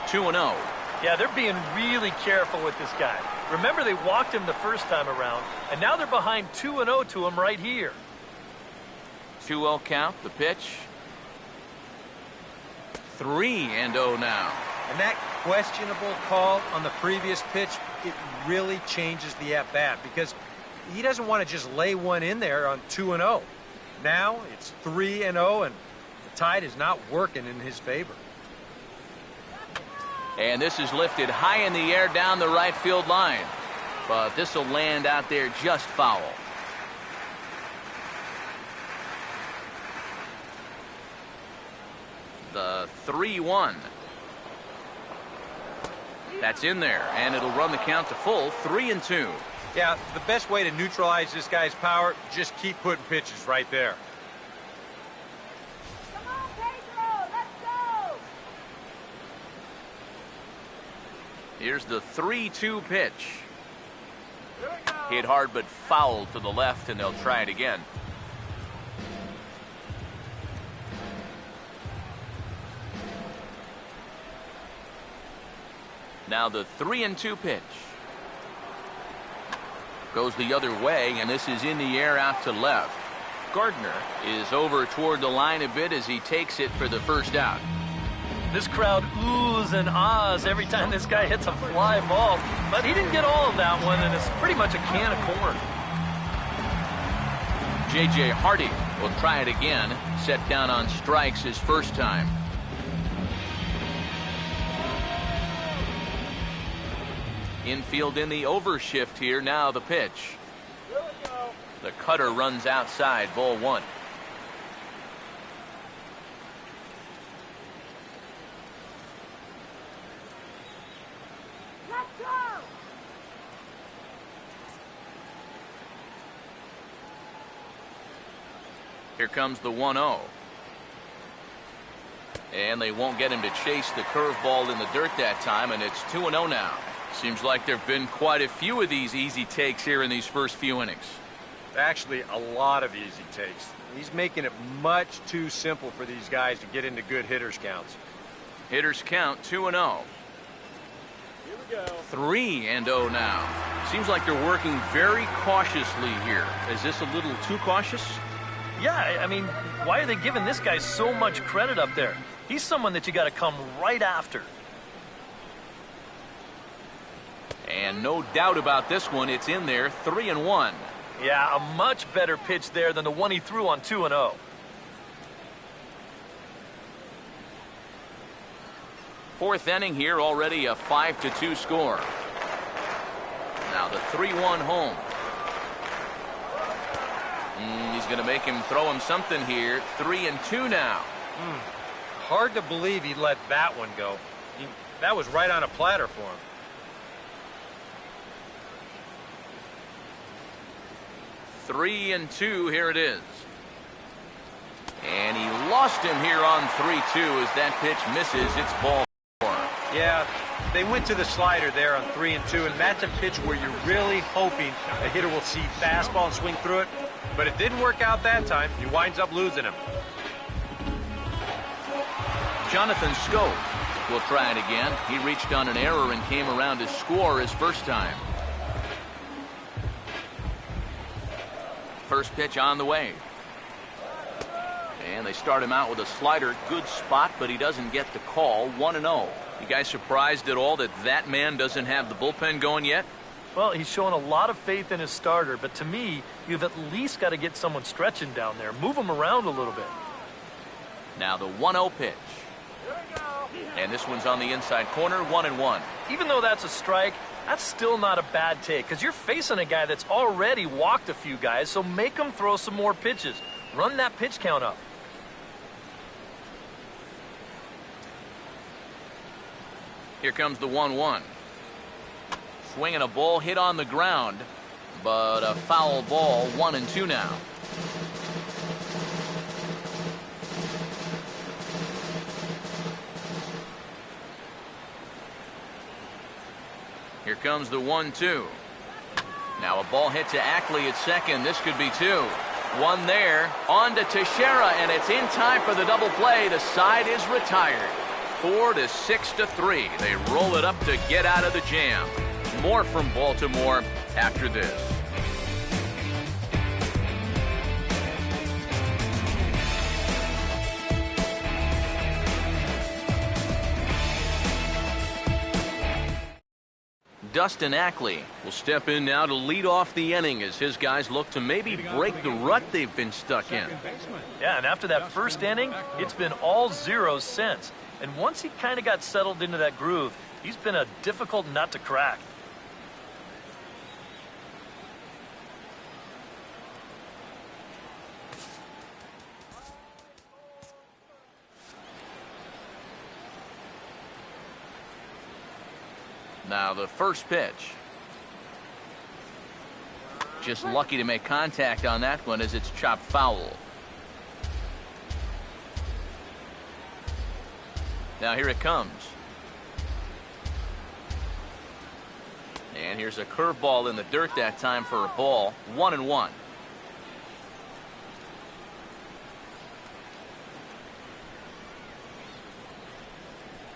2-0. Yeah, they're being really careful with this guy. Remember, they walked him the first time around, and now they're behind 2-0 to him right here. 2-0 count, the pitch. 3-0 now. And that questionable call on the previous pitch, it really changes the at-bat because he doesn't want to just lay one in there on 2-0. Now it's 3-0, and the tide is not working in his favor. And this is lifted high in the air down the right field line. But this will land out there just foul. The 3-1. That's in there, and it'll run the count to full. 3-2. Yeah, the best way to neutralize this guy's power, just keep putting pitches right there. Come on, Pedro, let's go! Here's the 3-2 pitch. Hit hard but foul to the left, and they'll try it again. Now the 3-2 pitch. Goes the other way, and this is in the air out to left. Gardner is over toward the line a bit as he takes it for the first out. This crowd oohs and ahs every time this guy hits a fly ball, but he didn't get all of that one, and it's pretty much a can of corn. J.J. Hardy will try it again, set down on strikes his first time. Infield in the overshift here. Now the pitch. The cutter runs outside, ball one. Here comes the 1-0. And they won't get him to chase the curveball in the dirt that time, and it's 2-0 now. Seems like there have been quite a few of these easy takes here in these first few innings. Actually, a lot of easy takes. He's making it much too simple for these guys to get into good hitters counts. Hitters count 2-0. Here we go. 3-0 now. Seems like they're working very cautiously here. Is this a little too cautious? Yeah, I mean, why are they giving this guy so much credit up there? He's someone that you got to come right after. And no doubt about this one, it's in there, 3-1. Yeah, a much better pitch there than the one he threw on 2-0. Fourth inning here, already a 5-2 score. Now the 3-1 home. He's going to make him throw him something here. 3-2 now. Hard to believe he let that one go. That was right on a platter for him. 3-2, here it is. And he lost him here on 3-2 as that pitch misses. It's ball 4. Yeah, they went to the slider there on 3-2, and that's a pitch where you're really hoping the hitter will see fastball and swing through it. But it didn't work out that time. He winds up losing him. Jonathan Schoaf will try it again. He reached on an error and came around to score his first time. First pitch on the way. And they start him out with a slider. Good spot, but he doesn't get the call. 1-0. You guys surprised at all that that man doesn't have the bullpen going yet? Well, he's showing a lot of faith in his starter, but to me, you've at least got to get someone stretching down there. Move him around a little bit. Now the 1-0 pitch. And this one's on the inside corner, 1-1. Even though that's a strike, that's still not a bad take, because you're facing a guy that's already walked a few guys, so make him throw some more pitches. Run that pitch count up. Here comes the 1-1. Swinging a ball hit on the ground, but a foul ball, 1-2 now. Here comes the 1-2. Now a ball hit to Ackley at second. This could be 2. One there. On to Teixeira, and it's in time for the double play. The side is retired. 4-6-3. They roll it up to get out of the jam. More from Baltimore after this. Dustin Ackley will step in now to lead off the inning as his guys look to maybe break the rut they've been stuck in. Yeah, and after that first inning, it's been all zeros since. And once he kind of got settled into that groove, he's been a difficult nut to crack. Now the first pitch. Just lucky to make contact on that one as it's chopped foul. Now here it comes. And here's a curveball in the dirt that time for a ball. 1-1.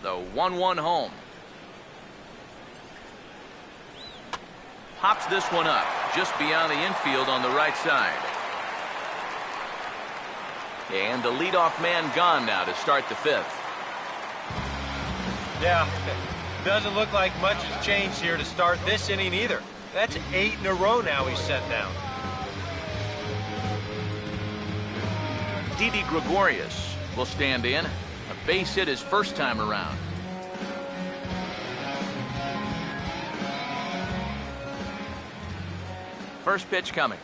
The 1-1 home. Pops this one up just beyond the infield on the right side. And the leadoff man gone now to start the fifth. Yeah, doesn't look like much has changed here to start this inning either. That's 8 in a row now he's set down. Didi Gregorius will stand in. A base hit his first time around. First pitch coming.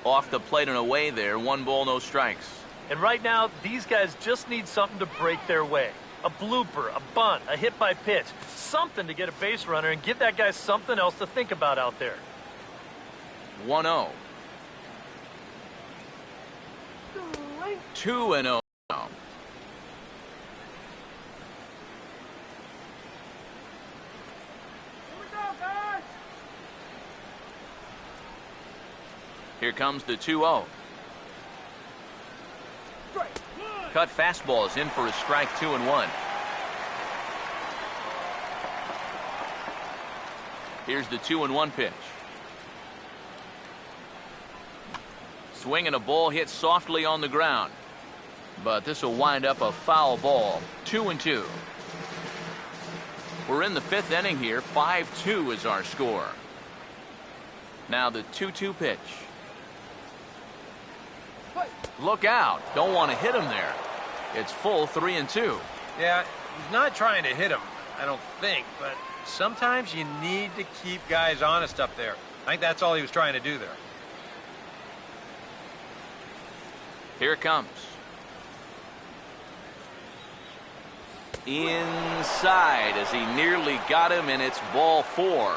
Off the plate and away there. 1 ball, no strikes. And right now, these guys just need something to break their way. A blooper, a bunt, a hit by pitch. Something to get a base runner and give that guy something else to think about out there. 1-0. 2-0. Here comes the 2-0. Cut fastball is in for a strike. 2-1. Here's the 2-1 pitch. Swing and a ball hit softly on the ground. But this will wind up a foul ball. 2-2. We're in the 5th inning here. 5-2 is our score. Now the 2-2 pitch. Look out. Don't want to hit him there. It's full 3-2. Yeah, he's not trying to hit him, I don't think, but sometimes you need to keep guys honest up there. I think that's all he was trying to do there. Here it comes. Inside as he nearly got him, and it's ball 4.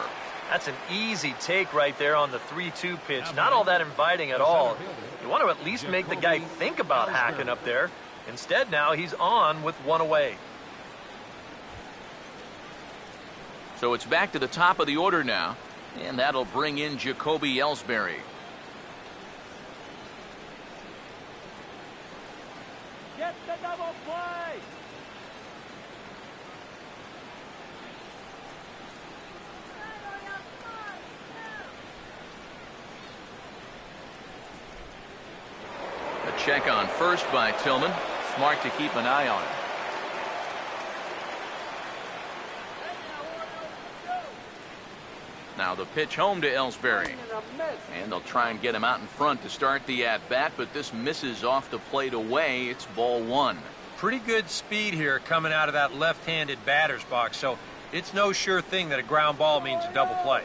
That's an easy take right there on the 3-2 pitch. Not all that inviting at all. You want to at least make the guy think about hacking up there. Instead, now he's on with 1 away. So it's back to the top of the order now, and that'll bring in Jacoby Ellsbury. Get the double play. A check on first by Tillman. Smart to keep an eye on it. Now the pitch home to Ellsbury. And they'll try and get him out in front to start the at-bat, but this misses off the plate away. It's ball 1. Pretty good speed here coming out of that left-handed batter's box, so it's no sure thing that a ground ball means a double play.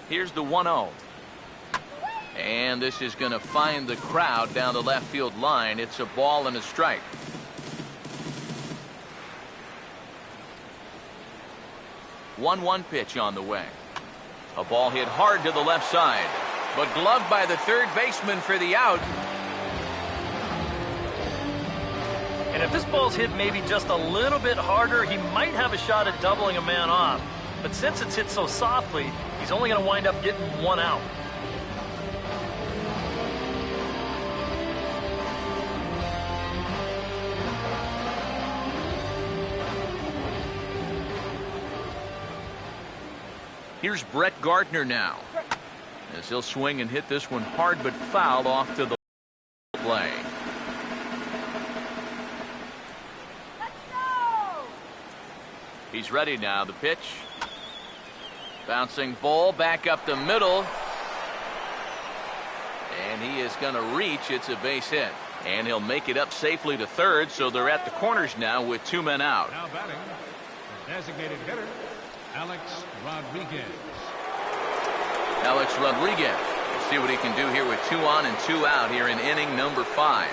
Here's the 1-0. And this is going to find the crowd down the left field line. It's a ball and a strike. One pitch on the way. A ball hit hard to the left side, but gloved by the third baseman for the out. And if this ball's hit maybe just a little bit harder, he might have a shot at doubling a man off. But since it's hit so softly, he's only going to wind up getting 1 out. Here's Brett Gardner now, as he'll swing and hit this one hard but foul off to the play. He's ready now. The pitch. Bouncing ball back up the middle. And he is going to reach. It's a base hit. And he'll make it up safely to third, so they're at the corners now with 2 men out. Now batting, the designated hitter, Alex Rodriguez. Alex Rodriguez. We'll see what he can do here with 2 on and 2 out here in inning number 5.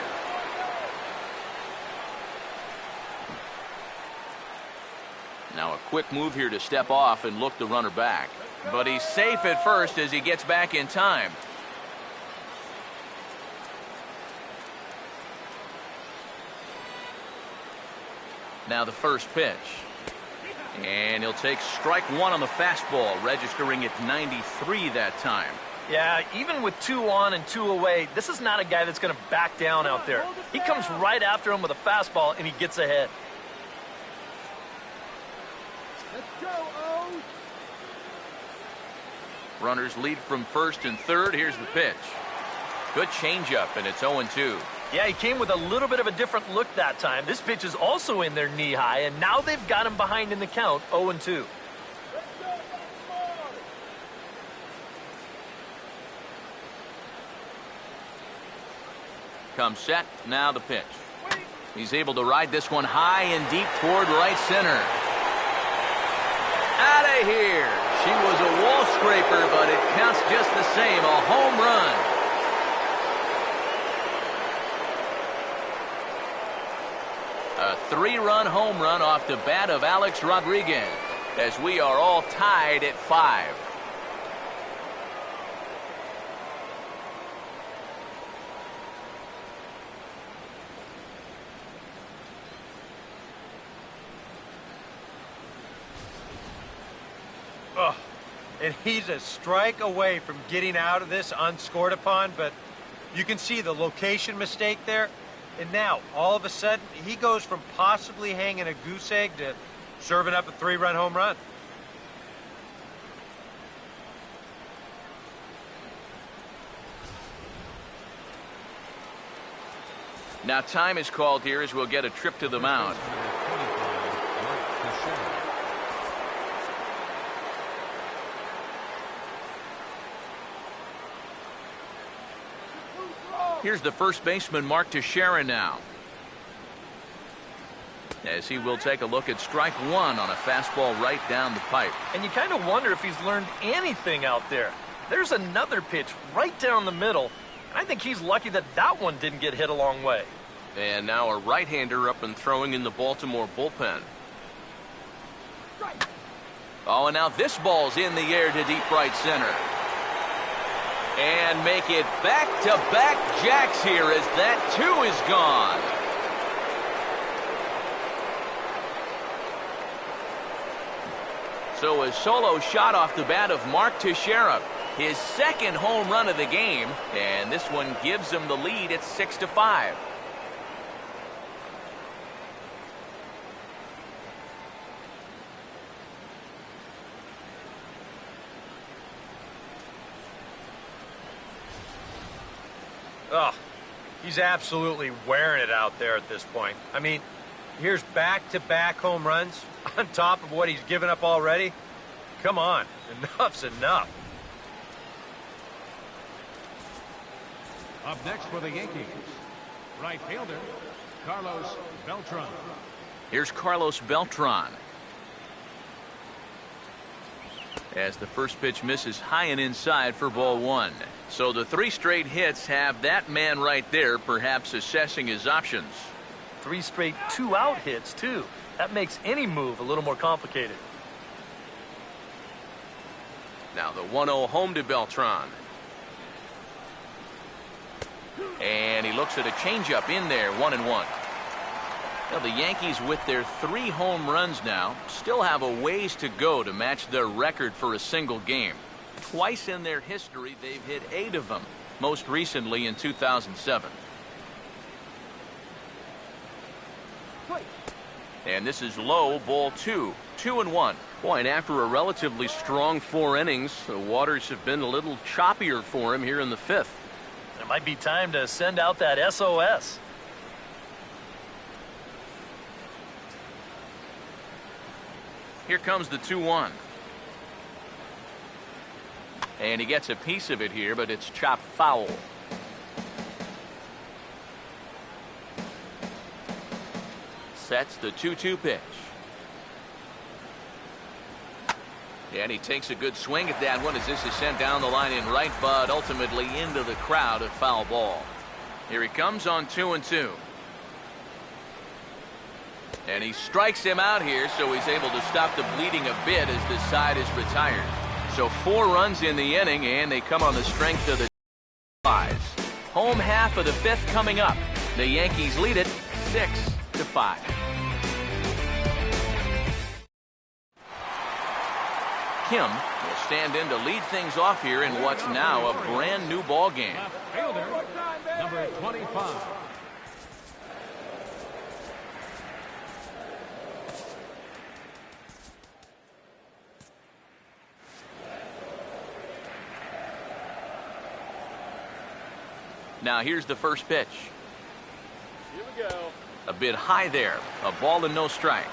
Now a quick move here to step off and look the runner back. But he's safe at first as he gets back in time. Now the first pitch. And he'll take strike one on the fastball, registering at 93 that time. Yeah, even with 2 on and 2 away, this is not a guy that's going to back down out there. He comes right after him with a fastball, and he gets ahead. Let's go, O. Runners lead from first and third. Here's the pitch. Good changeup, and it's 0-2. Yeah, he came with a little bit of a different look that time. This pitch is also in there knee-high, and now they've got him behind in the count, 0-2. Comes set, now the pitch. He's able to ride this one high and deep toward right center. Out of here. She was a wall scraper, but it counts just the same, a home run. A 3-run home run off the bat of Alex Rodriguez, as we are all tied at 5. Oh, and he's a strike away from getting out of this unscored upon, but you can see the location mistake there. And now, all of a sudden, he goes from possibly hanging a goose egg to serving up a 3-run home run. Now time is called here as we'll get a trip to the mound. Here's the first baseman, Mark Teixeira, now, as he will take a look at strike one on a fastball right down the pipe. And you kind of wonder if he's learned anything out there. There's another pitch right down the middle. And I think he's lucky that that one didn't get hit a long way. And now a right-hander up and throwing in the Baltimore bullpen. Oh, and now this ball's in the air to deep right center. And make it back-to-back jacks here as that too is gone. So a solo shot off the bat of Mark Teixeira, his second home run of the game, and this one gives him the lead at 6-5. Oh, he's absolutely wearing it out there at this point. I mean, here's back-to-back home runs on top of what he's given up already. Come on, enough's enough. Up next for the Yankees, right fielder, Carlos Beltran. Here's Carlos Beltran. As the first pitch misses high and inside for ball one. So the 3 straight hits have that man right there perhaps assessing his options. 3 straight 2-out hits, too. That makes any move a little more complicated. Now the 1-0 home to Beltran. And he looks at a changeup in there, 1-1. Now the Yankees, with their 3 home runs now, still have a ways to go to match their record for a single game. Twice in their history, they've hit 8 of them, most recently in 2007. And this is low, ball 2, 2-1. Boy, and after a relatively strong 4 innings, the waters have been a little choppier for him here in the 5th. It might be time to send out that SOS. Here comes the 2-1. And he gets a piece of it here, but it's chopped foul. Sets the 2-2 pitch. And he takes a good swing at that one as this is sent down the line in right, but ultimately into the crowd, a foul ball. Here he comes on 2-2. And he strikes him out here, so he's able to stop the bleeding a bit as this side is retired. So 4 runs in the inning, and they come on the strength of the fives. Home half of the 5th coming up. The Yankees lead it 6-5. Kim will stand in to lead things off here in what's now a brand new ball game. Left fielder, number 25. Now here's the first pitch. Here we go. A bit high there. A ball and no strikes.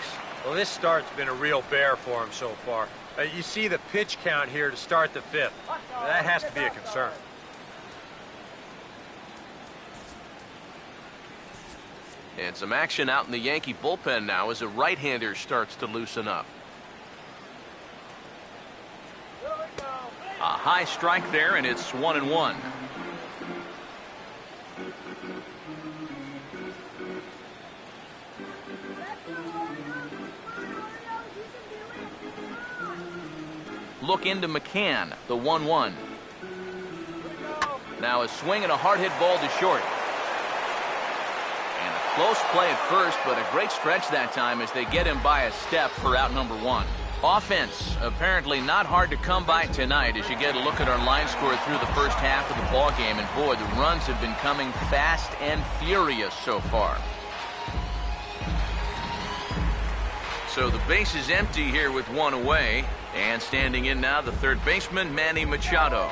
Well, this start's been a real bear for him so far. You see the pitch count here to start the fifth. That has to be a concern. And some action out in the Yankee bullpen now as a right-hander starts to loosen up. A high strike there, and it's 1-1. Look into McCann, the 1-1. Now a swing and a hard hit ball to short. And a close play at first, but a great stretch that time as they get him by a step for out number 1. Offense apparently not hard to come by tonight as you get a look at our line score through the first half of the ball game. And boy, the runs have been coming fast and furious so far. So the base is empty here with 1 away. And standing in now, the third baseman, Manny Machado.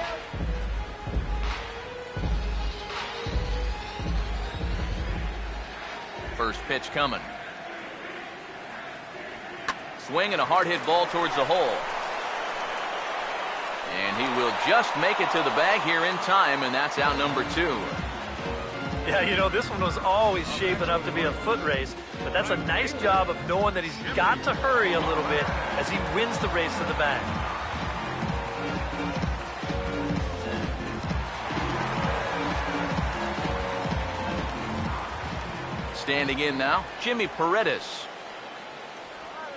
First pitch coming. Swing and a hard hit ball towards the hole. And he will just make it to the bag here in time, and that's out number 2. Yeah, you know, this one was always shaping up to be a foot race, but that's a nice job of knowing that he's got to hurry a little bit as he wins the race to the bag. Standing in now, Jimmy Paredes.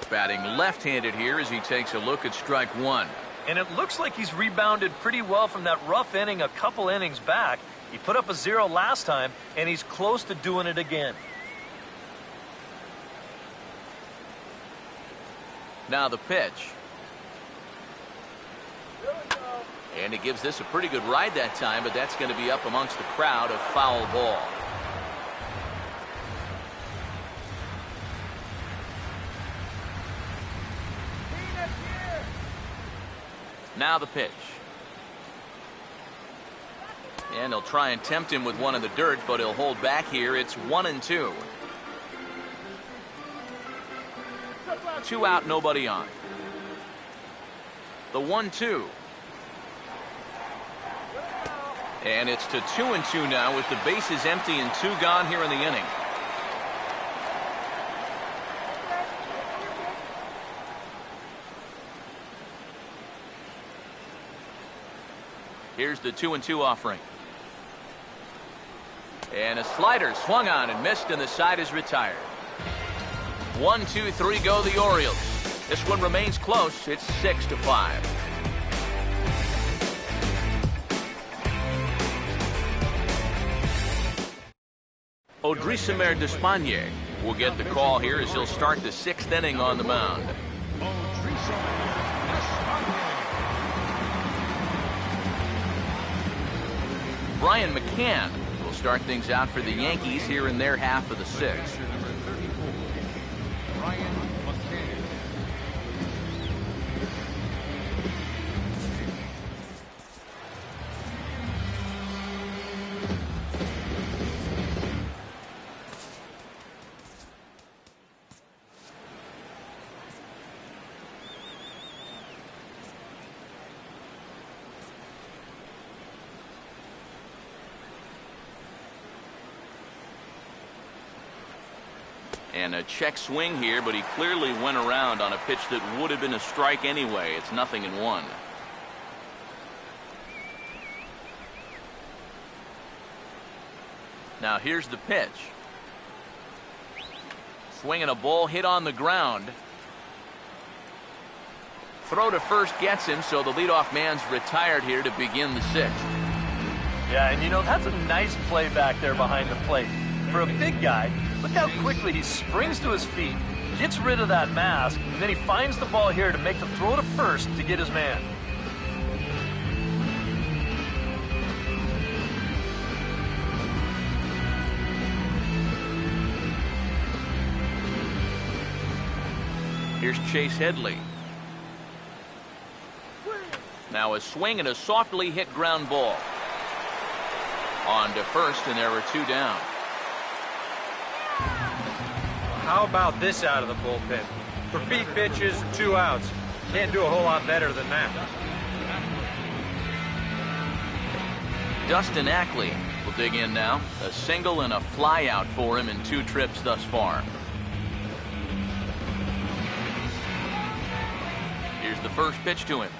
Batting left-handed here as he takes a look at strike 1. And it looks like he's rebounded pretty well from that rough inning a couple innings back. He put up a 0 last time, and he's close to doing it again. Now the pitch. And he gives this a pretty good ride that time, but that's going to be up amongst the crowd, a foul ball. Now the pitch. And he'll try and tempt him with one in the dirt, but he'll hold back here. It's 1-2. 2 out, nobody on. The 1-2. And it's to 2-2 now with the bases empty and 2 gone here in the inning. Here's the 2-2 offering. And a slider swung on and missed, and the side is retired. 1, 2, 3 go the Orioles. This one remains close. It's 6-5. Odrisamer Despaigne will get the call here as he'll start the 6th inning on the mound. Brian McCann will start things out for the Yankees here in their half of the 6th. And a check swing here, but he clearly went around on a pitch that would have been a strike anyway. It's 0-1. Now here's the pitch. Swinging a ball hit on the ground. Throw to first gets him, so the leadoff man's retired here to begin the 6th. Yeah, and you know, that's a nice play back there behind the plate. For a big guy, look how quickly he springs to his feet, gets rid of that mask, and then he finds the ball here to make the throw to first to get his man. Here's Chase Headley. Now a swing and a softly hit ground ball. On to first, and there are 2 down. How about this out of the bullpen? 3 pitches, 2 outs. Can't do a whole lot better than that. Dustin Ackley will dig in now. A single and a fly out for him in 2 trips thus far. Here's the first pitch to him.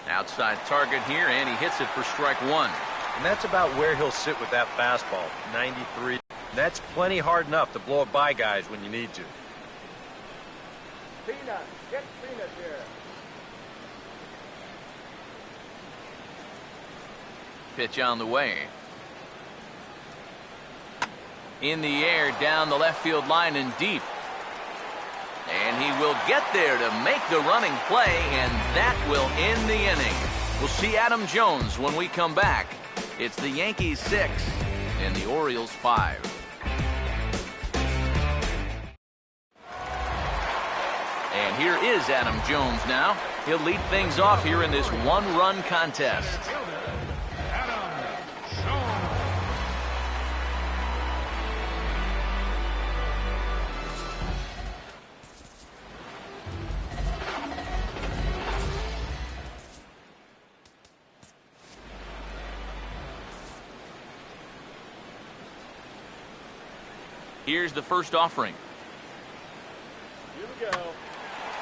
Outside target here, and he hits it for strike 1. And that's about where he'll sit with that fastball, 93. That's plenty hard enough to blow it by guys when you need to. Peanut. Get Peanut here. Pitch on the way. In the air, down the left field line and deep. And he will get there to make the running play, and that will end the inning. We'll see Adam Jones when we come back. It's the Yankees 6 and the Orioles 5. And here is Adam Jones now. He'll lead things off here in this 1-run contest. Here's the first offering. Here we go.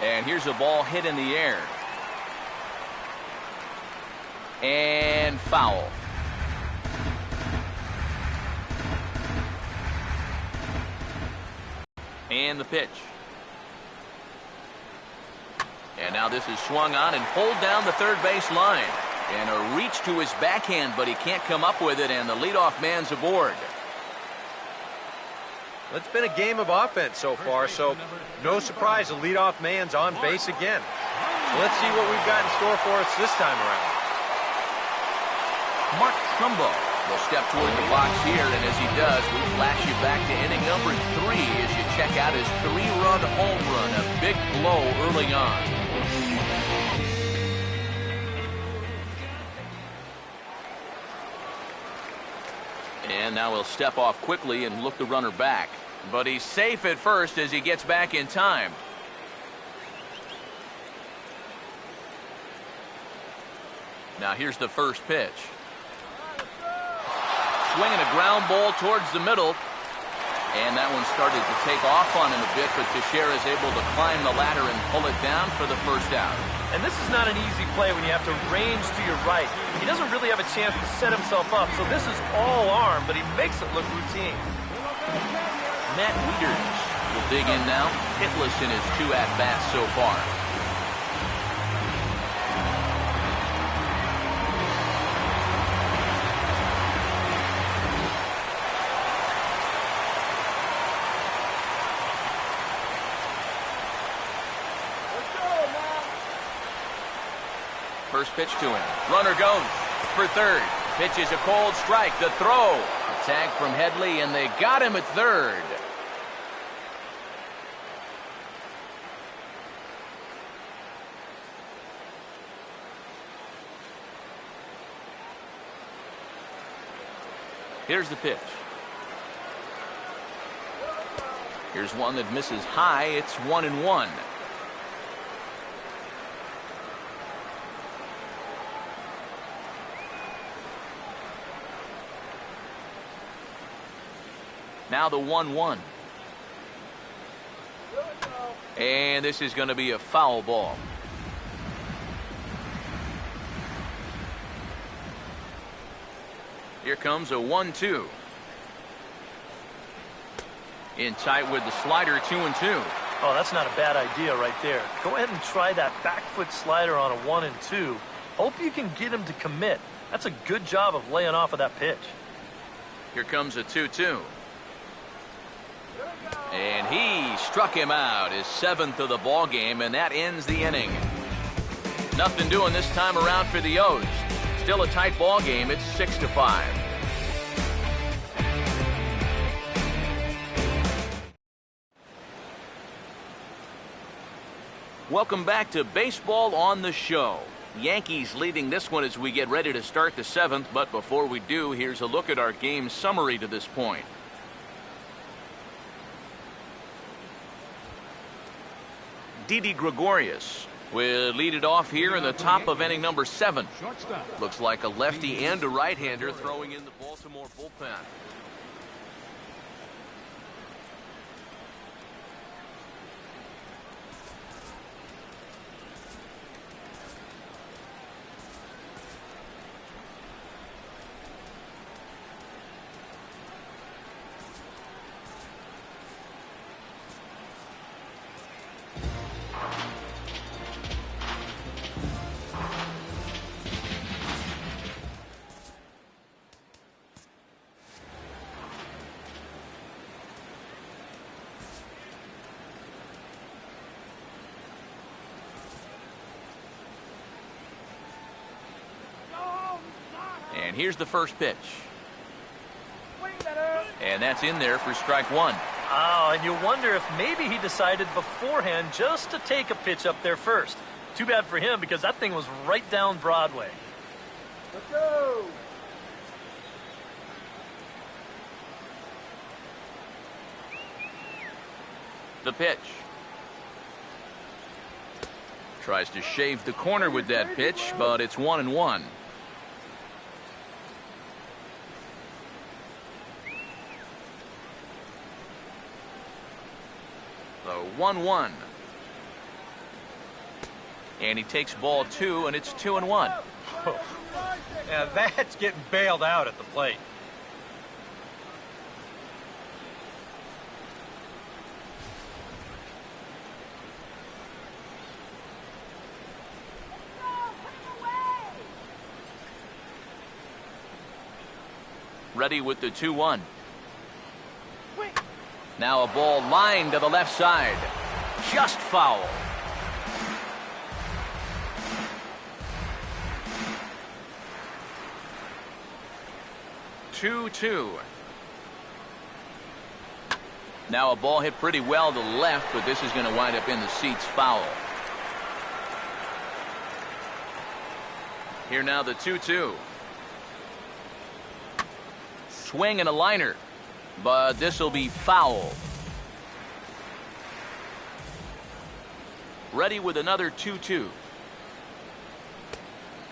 And here's a ball hit in the air. And foul. And the pitch. And now this is swung on and pulled down the third base line. And a reach to his backhand, but he can't come up with it, and the leadoff man's aboard. It's been a game of offense so far, so no surprise the leadoff man's on base again. So let's see what we've got in store for us this time around. Mark Trumbo will step toward the box here, and as he does, we flash you back to inning number 3 as you check out his 3-run home run, a big blow early on. And now he'll step off quickly and look the runner back. But he's safe at first as he gets back in time. Now here's the first pitch. Swinging a ground ball towards the middle. And that one started to take off on him a bit, but Teixeira is able to climb the ladder and pull it down for the first out. And this is not an easy play when you have to range to your right. He doesn't really have a chance to set himself up, so this is all arm, but he makes it look routine. Matt Wieters will dig in now, hitless in his 2 at-bats so far. First pitch to him. Runner goes for third. Pitch is a cold strike. The throw. A tag from Headley, and they got him at third. Here's the pitch. Here's one that misses high. It's 1-1. Now the 1-1. And this is going to be a foul ball. Here comes a 1-2. In tight with the slider, 2-2. Oh, that's not a bad idea right there. Go ahead and try that back foot slider on a 1-2. Hope you can get him to commit. That's a good job of laying off of that pitch. Here comes a 2-2. And he struck him out, his 7th of the ball game, and that ends the inning. Nothing doing this time around for the O's. Still a tight ball game. It's 6-5. Welcome back to Baseball on the Show. Yankees leading this one as we get ready to start the 7th, but before we do, here's a look at our game summary to this point. Didi Gregorius will lead it off here in the top of inning number 7. Looks like a lefty and a right-hander throwing in the Baltimore bullpen. And here's the first pitch. And that's in there for strike 1. Oh, and you wonder if maybe he decided beforehand just to take a pitch up there first. Too bad for him because that thing was right down Broadway. Let's go. The pitch. Tries to shave the corner with that pitch, but it's 1-1. So 1-1. And he takes ball 2, and it's 2-1. Yeah, that's getting bailed out at the plate. Ready with the 2-1. Now a ball lined to the left side. Just foul. Two. Now a ball hit pretty well to the left, but this is going to wind up in the seats foul. Here now the 2-2. Swing and a liner, but this will be foul. Ready with another 2-2.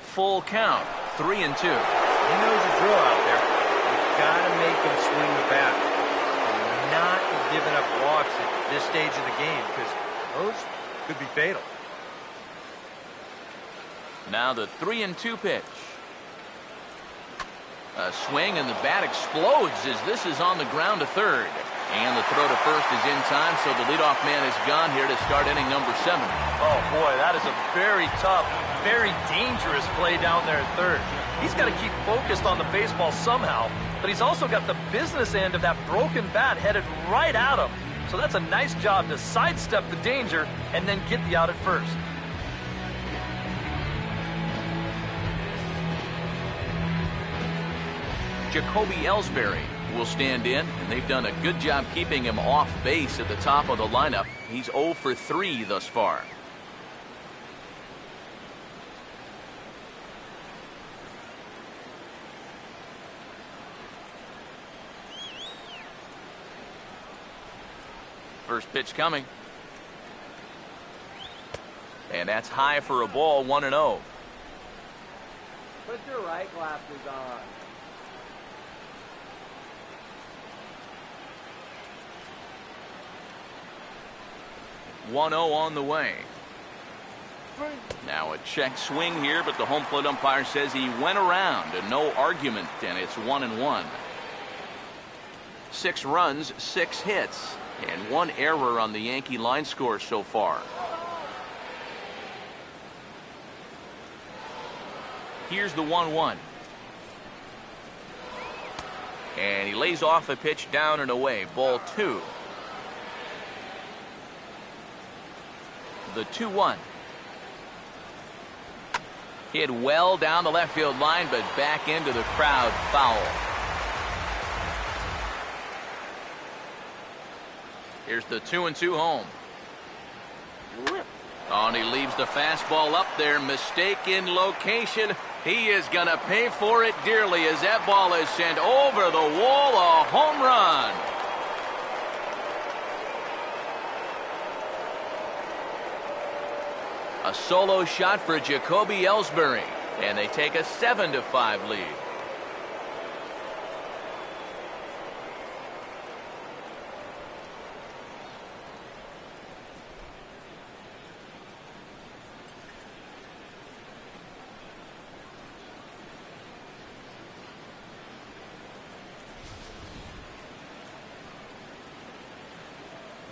Full count, 3-2. He knows the drill out there. You've got to make him swing the bat. And not giving up walks at this stage of the game, because those could be fatal. Now the 3-2 pitch. A swing and the bat explodes as this is on the ground to third. And the throw to first is in time, so the leadoff man is gone here to start inning number 7. Oh, boy, that is a very tough, very dangerous play down there at third. He's got to keep focused on the baseball somehow, but he's also got the business end of that broken bat headed right at him. So that's a nice job to sidestep the danger and then get the out at first. Jacoby Ellsbury will stand in, and they've done a good job keeping him off base at the top of the lineup. He's 0 for 3 thus far. First pitch coming. And that's high for a ball, 1-0. Put your right glasses on. 1-0 on the way. Now a check swing here, but the home plate umpire says he went around and no argument, and it's 1-1. 6 runs, 6 hits, and 1 error on the Yankee line score so far. Here's the 1-1. And he lays off a pitch down and away, ball 2. the 2-1. Hit well down the left field line, but back into the crowd, foul. Here's the 2-2 home. Oh, and he leaves the fastball up there. Mistaken location. He is going to pay for it dearly as that ball is sent over the wall. A home run. A solo shot for Jacoby Ellsbury, and they take a 7-5 lead.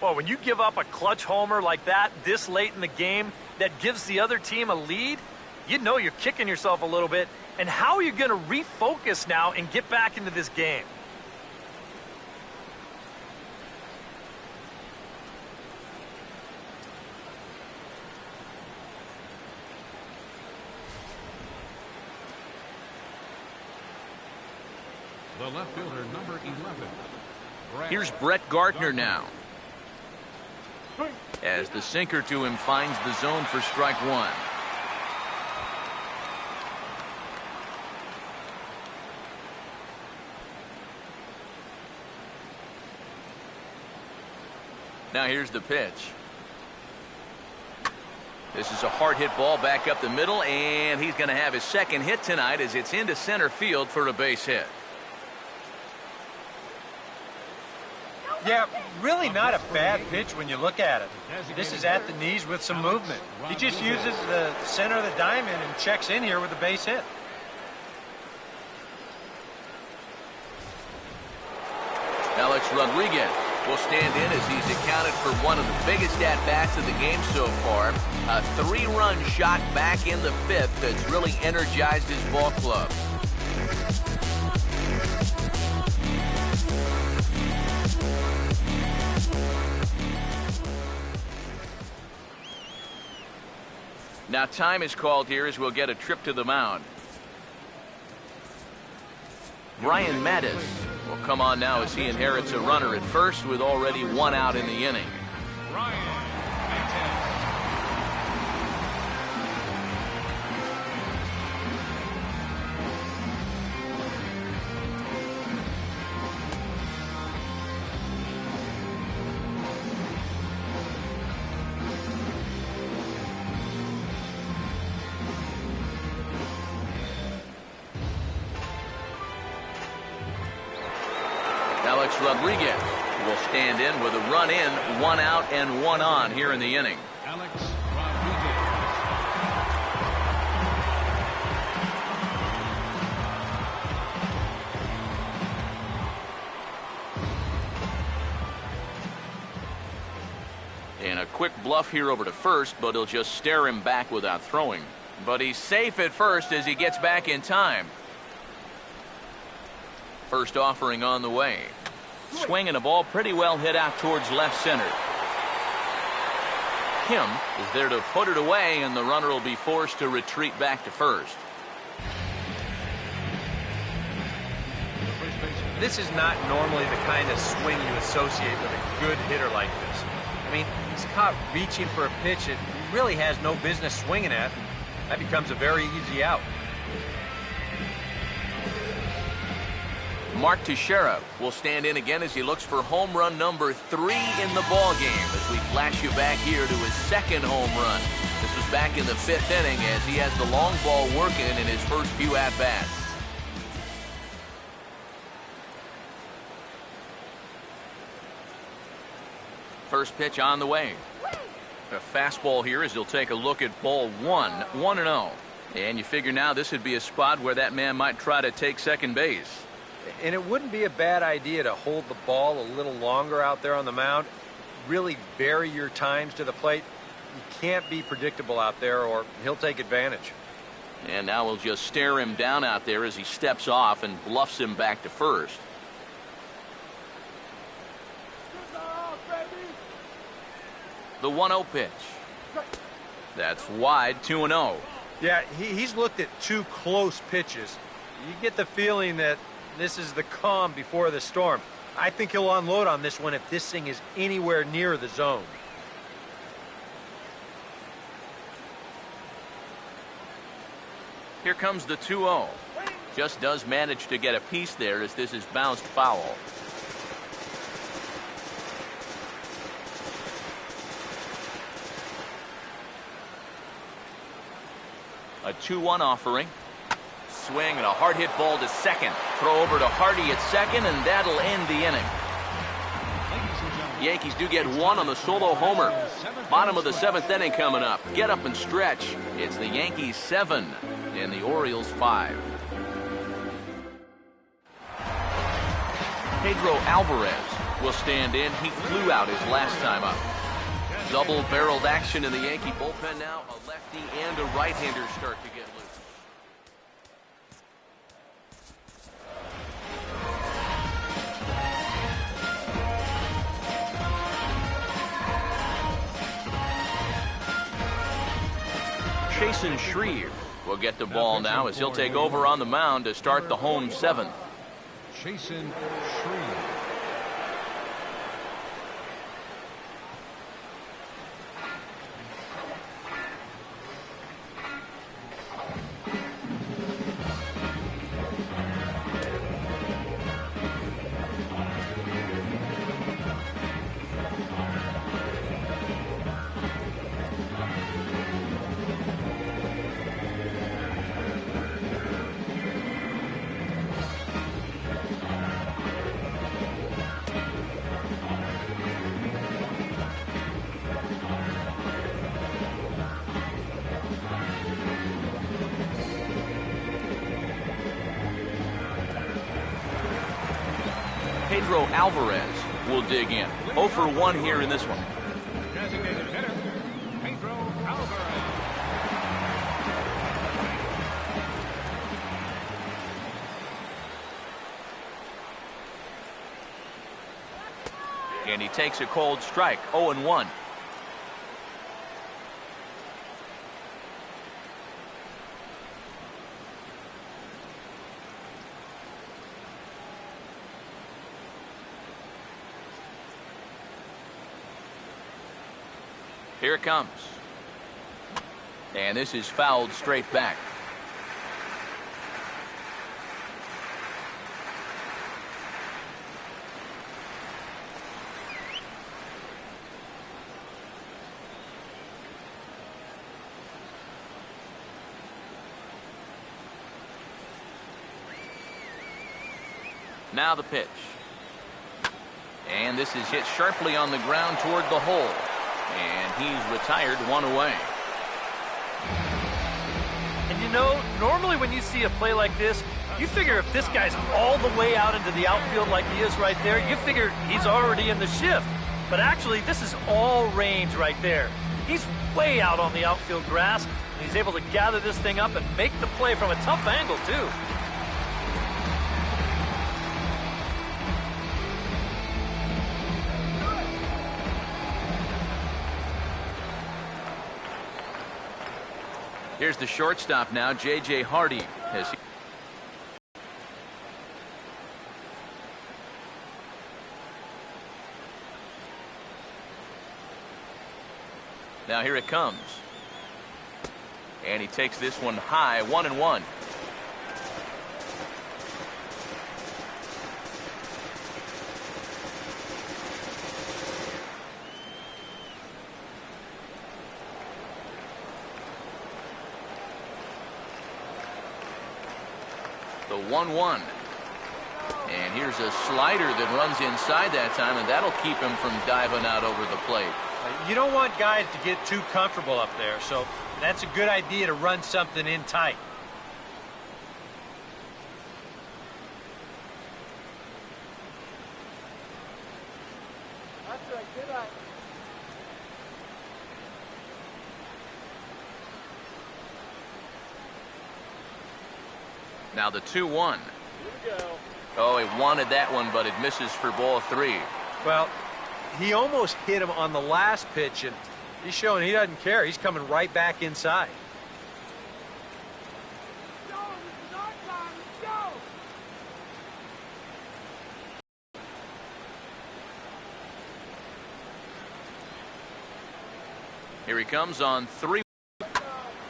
Well, when you give up a clutch homer like that this late in the game that gives the other team a lead, you know you're kicking yourself a little bit. And how are you going to refocus now and get back into this game? The left fielder, number 11. Here's Brett Gardner now, as the sinker to him finds the zone for strike one. Now here's the pitch. This is a hard hit ball back up the middle, and he's going to have his second hit tonight as it's into center field for a base hit. Yeah, really not a bad pitch when you look at it. This is at the knees with some movement. He just uses the center of the diamond and checks in here with a base hit. Alex Rodriguez will stand in as he's accounted for one of the biggest at-bats of the game so far. A 3-run shot back in the 5th that's really energized his ball club. Now time is called here as we'll get a trip to the mound. Brian Mattis will come on now as he inherits a runner at first with already one out in the inning. Alex Rodriguez will stand in with a run in, one out, and one on here in the inning. Alex Rodriguez. And a quick bluff here over to first, but he'll just stare him back without throwing. But he's safe at first as he gets back in time. First offering on the way. Swinging a ball pretty well hit out towards left center. Kim is there to put it away, and the runner will be forced to retreat back to first. This is not normally the kind of swing you associate with a good hitter like this. I mean, he's caught reaching for a pitch that he really has no business swinging at, and that becomes a very easy out. Mark Teixeira will stand in again as he looks for home run number 3 in the ball game as we flash you back here to his second home run. This was back in the 5th inning as he has the long ball working in his first few at-bats. First pitch on the way. A fastball here as he'll take a look at ball 1, 1-0. And you figure now this would be a spot where that man might try to take second base. And it wouldn't be a bad idea to hold the ball a little longer out there on the mound. Really vary your times to the plate. You can't be predictable out there or he'll take advantage. And now we'll just stare him down out there as he steps off and bluffs him back to first. The 1-0 pitch. That's wide, 2-0. Yeah, he's looked at 2 close pitches. You get the feeling that this is the calm before the storm. I think he'll unload on this one if this thing is anywhere near the zone. Here comes the 2-0. Just does manage to get a piece there as this is bounced foul. A 2-1 offering. Swing and a hard hit ball to second. Throw over to Hardy at second, and that'll end the inning. Yankees do get one on the solo homer. Bottom of the 7th inning coming up. Get up and stretch. It's the Yankees 7 and the Orioles 5. Pedro Alvarez will stand in. He flew out his last time up. Double-barreled action in the Yankee bullpen now. A lefty and a right-hander start to get loose. Chasen Shreve will get the ball now as he'll take over on the mound to start the home 7th. Chasen Shreve. Pedro Alvarez will dig in. 0 for 1 here in this one. Designated hitter, Pedro Alvarez. And he takes a cold strike. 0-1. Here it comes. And this is fouled straight back. Now the pitch. And this is hit sharply on the ground toward the hole. And he's retired, 1 away. And you know, normally when you see a play like this, you figure if this guy's all the way out into the outfield like he is right there, you figure he's already in the shift. But actually, this is all range right there. He's way out on the outfield grass, and he's able to gather this thing up and make the play from a tough angle, too. Here's the shortstop now, J.J. Hardy. Now here it comes. And he takes this one high, 1-1. The 1-1. And here's a slider that runs inside that time, and that'll keep him from diving out over the plate. You don't want guys to get too comfortable up there, so that's a good idea to run something in tight. That's right, good eye. Now the 2-1. Here we go. Oh, he wanted that one, but it misses for ball 3. Well, he almost hit him on the last pitch, and He's showing he doesn't care. He's coming right back inside. Go, this is our time. Let's go. Here he comes on 3.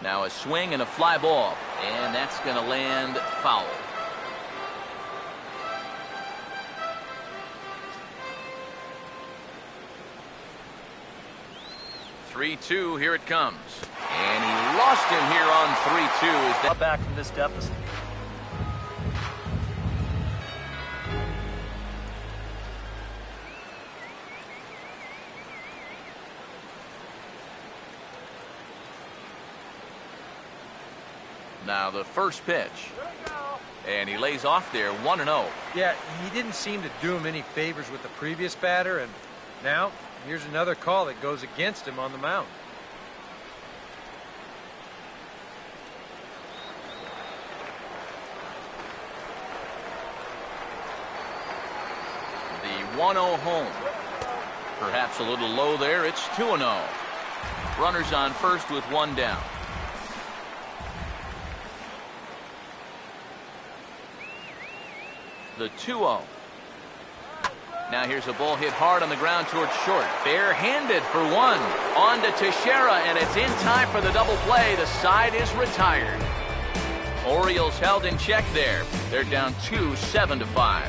Now a swing and a fly ball, and that's going to land foul. 3-2, here it comes. And he lost him here on 3-2. Is that back from this deficit? now the first pitch? And he lays off there 1-0. Yeah, he didn't seem to do him any favors with the previous batter, and now here's another call that goes against him on the mound. The 1-0 home. Perhaps a little low there. It's 2-0. Runners on first with one down. The 2-0. Now here's a ball hit hard on the ground towards short. Barehanded for one. On to Teixeira, and it's in time for the double play. The side is retired. Orioles held in check there. They're down 2, 7-5.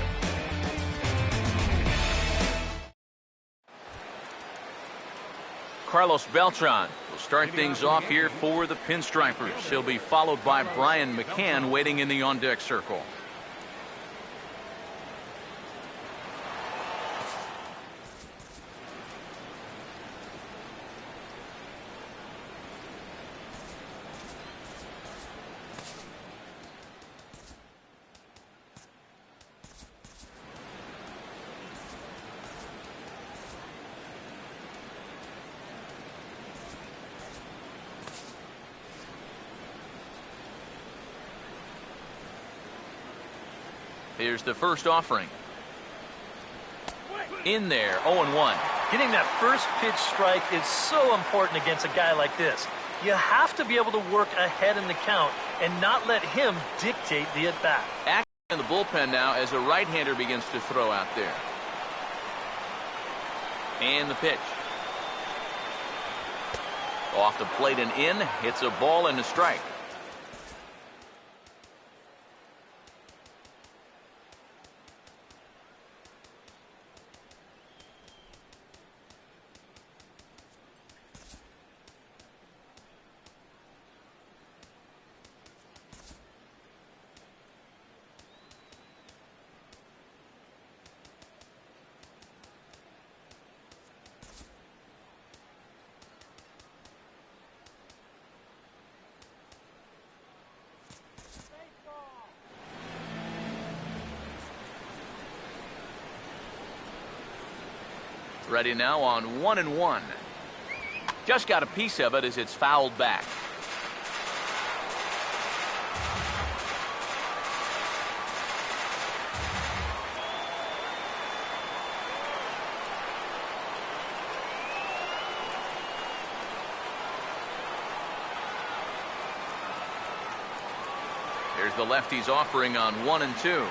Carlos Beltran will start things off here for the Pinstripers. He'll be followed by Brian McCann waiting in the on-deck circle. Here's the first offering. In there, 0-1. Getting that first pitch strike is so important against a guy like this. You have to be able to work ahead in the count and not let him dictate the at-bat. Action in the bullpen now as a right-hander begins to throw out there. And the pitch. Off the plate and in. Hits a ball and a strike. Ready now on 1-1. Just got a piece of it as it's fouled back. Here's the lefty's offering on 1-2.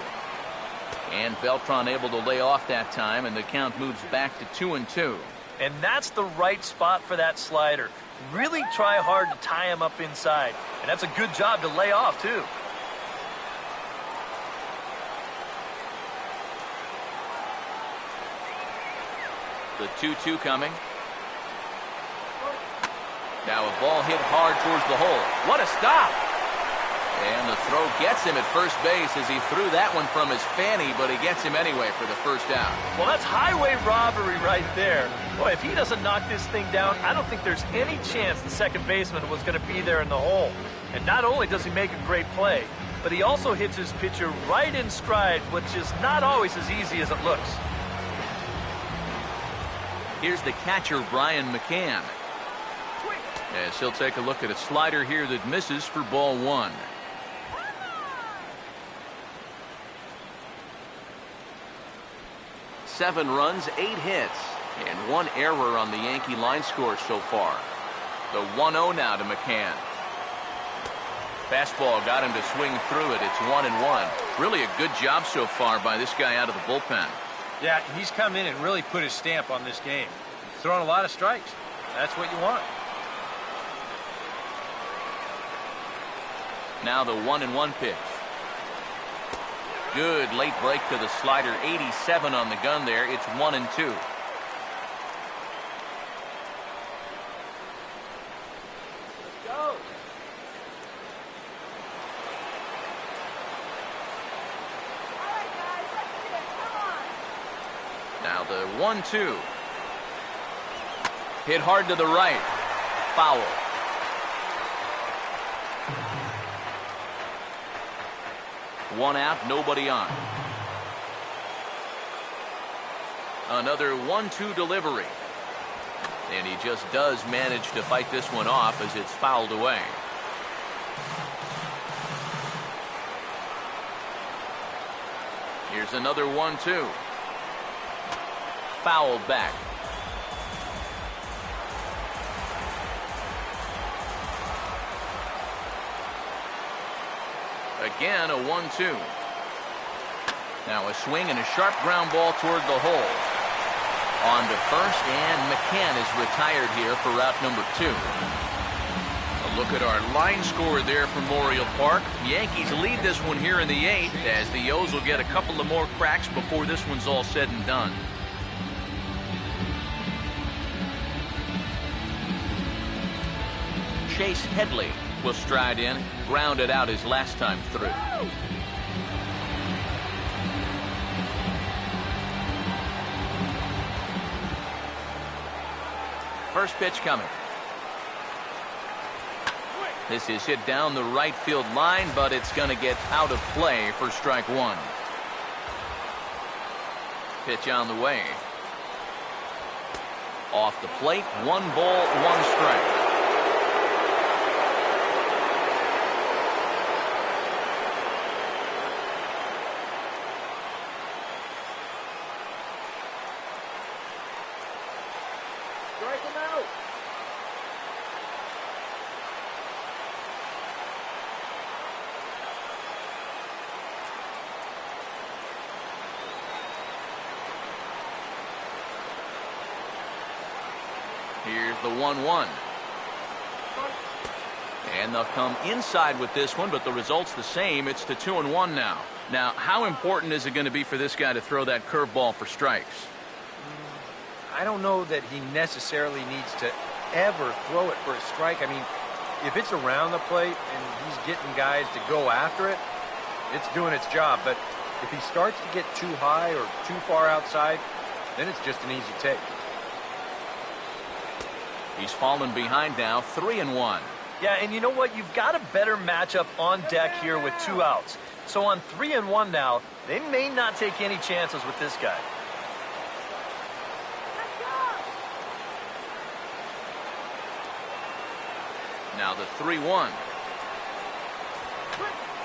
And Beltran able to lay off that time, and the count moves back to 2-2. And that's the right spot for that slider. Really try hard to tie him up inside. And that's a good job to lay off, too. The 2-2 coming. Now a ball hit hard towards the hole. What a stop! And the throw gets him at first base as he threw that one from his fanny, but he gets him anyway for the first out. Well, that's highway robbery right there. Boy, if he doesn't knock this thing down, I don't think there's any chance the second baseman was going to be there in the hole. And not only does he make a great play, but he also hits his pitcher right in stride, which is not always as easy as it looks. Here's the catcher, Brian McCann. As he'll take a look at a slider here that misses for ball one. Seven runs, 8 hits. And one error on the Yankee line score so far. The 1-0 now to McCann. Fastball got him to swing through it. It's 1-1. Really a good job so far by this guy out of the bullpen. Yeah, he's come in and really put his stamp on this game. He's throwing a lot of strikes. That's what you want. Now the 1-1 pitch. Good late break to the slider. 87 on the gun there. It's 1-2. Go. Now the 1-2. Hit hard to the right. Foul. One out, nobody on. Another 1-2 delivery. And he just does manage to fight this one off as it's fouled away. Here's another 1-2. Fouled back. Again, a 1-2. Now a swing and a sharp ground ball toward the hole. On to first, and McCann is retired here for route number 2. A look at our line score there from Memorial Park. Yankees lead this one here in the 8th, as the O's will get a couple of more cracks before this one's all said and done. Chase Headley will stride in, grounded out his last time through. First pitch coming. This is hit down the right field line, but it's going to get out of play for strike one. Pitch on the way. Off the plate, 1 ball, 1 strike. Strike him out. Here's the 1-1. And they'll come inside with this one, but the result's the same. It's the 2-1 now. Now, how important is it going to be for this guy to throw that curveball for strikes? I don't know that he necessarily needs to ever throw it for a strike. I mean, if it's around the plate and he's getting guys to go after it, it's doing its job. But if he starts to get too high or too far outside, then it's just an easy take. He's fallen behind now, 3-1. Yeah, and you know what? You've got a better matchup on deck here with 2 outs. So on 3-1 now, they may not take any chances with this guy. Now the 3-1.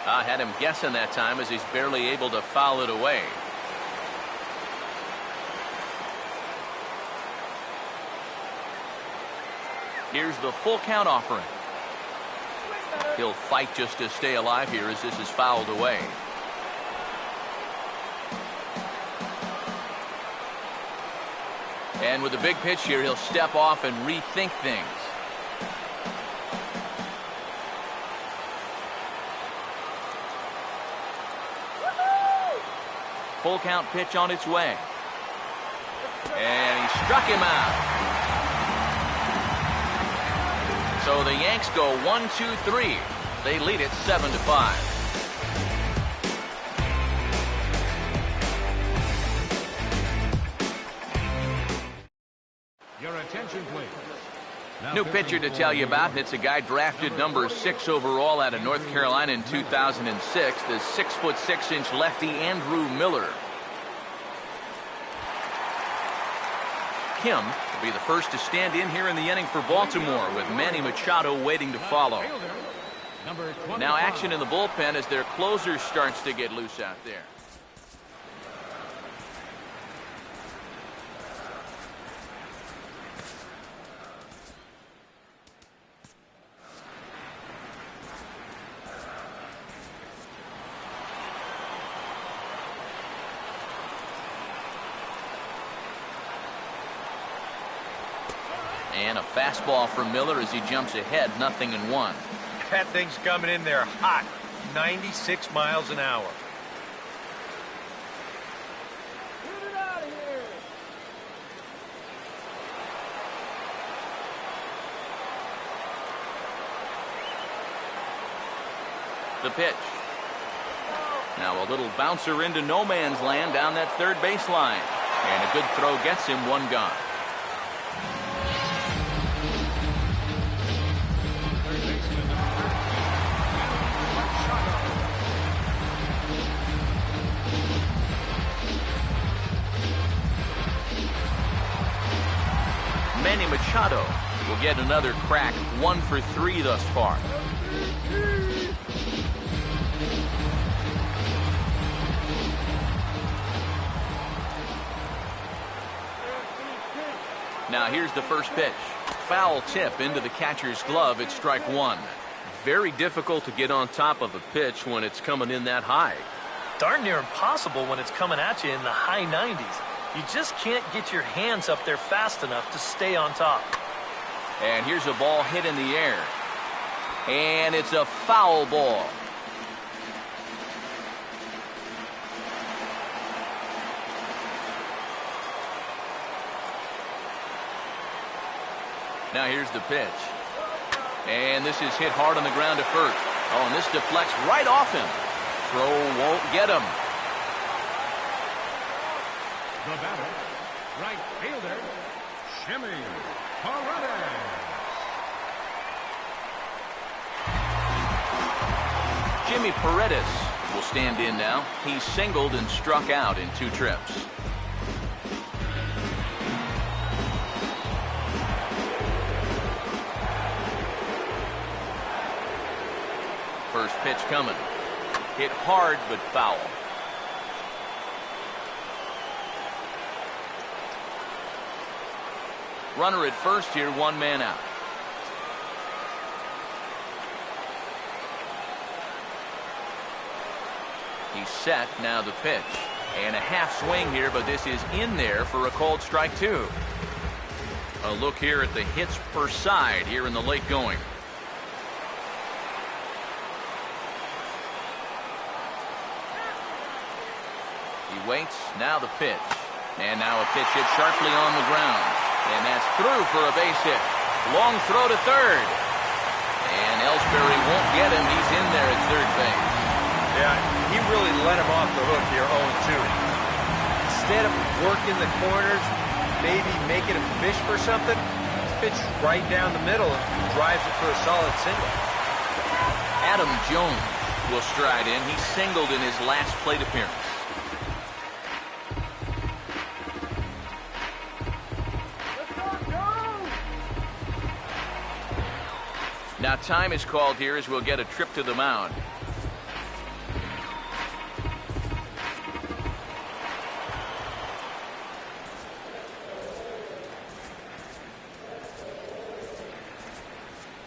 I had him guessing that time as he's barely able to foul it away. Here's the full count offering. He'll fight just to stay alive here as this is fouled away. And with a big pitch here, he'll step off and rethink things. Full count pitch on its way. And he struck him out. So the Yanks go 1-2-3. They lead it 7-5. Your attention, please. Now New pitcher to tell you about, and it's a guy drafted number 6 overall out of North Carolina in 2006, the 6'6" lefty Andrew Miller. Kim will be the first to stand in here in the inning for Baltimore, with Manny Machado waiting to follow. Now action in the bullpen as their closer starts to get loose out there. And a fastball from Miller as he jumps ahead, 0-1. That thing's coming in there hot, 96 miles an hour. Get it out of here. The pitch. Now a little bouncer into no man's land down that third baseline. And a good throw gets him, one gone. Manny Machado will get another crack, 1 for 3 thus far. Now here's the first pitch. Foul tip into the catcher's glove. It's strike 1. Very difficult to get on top of a pitch when it's coming in that high. Darn near impossible when it's coming at you in the high 90s. You just can't get your hands up there fast enough to stay on top. And here's a ball hit in the air. And it's a foul ball. Now here's the pitch. And this is hit hard on the ground to first. Oh, and this deflects right off him. Throw won't get him. The batter, right fielder, Jimmy Paredes. Jimmy Paredes will stand in now. He's singled and struck out in 2 trips. First pitch coming. Hit hard but foul. Runner at first here, 1 man out. He's set, now the pitch. And a half swing here, but this is in there for a called strike 2. A look here at the hits per side here in the late going. He waits, now the pitch. And now a pitch hit sharply on the ground. And that's through for a base hit. Long throw to third. And Ellsbury won't get him. He's in there at third base. Yeah, he really let him off the hook here, 0-2. Instead of working the corners, maybe making him fish for something, pitch right down the middle and drives it for a solid single. Adam Jones will stride in. He singled in his last plate appearance. Now time is called here as we'll get a trip to the mound.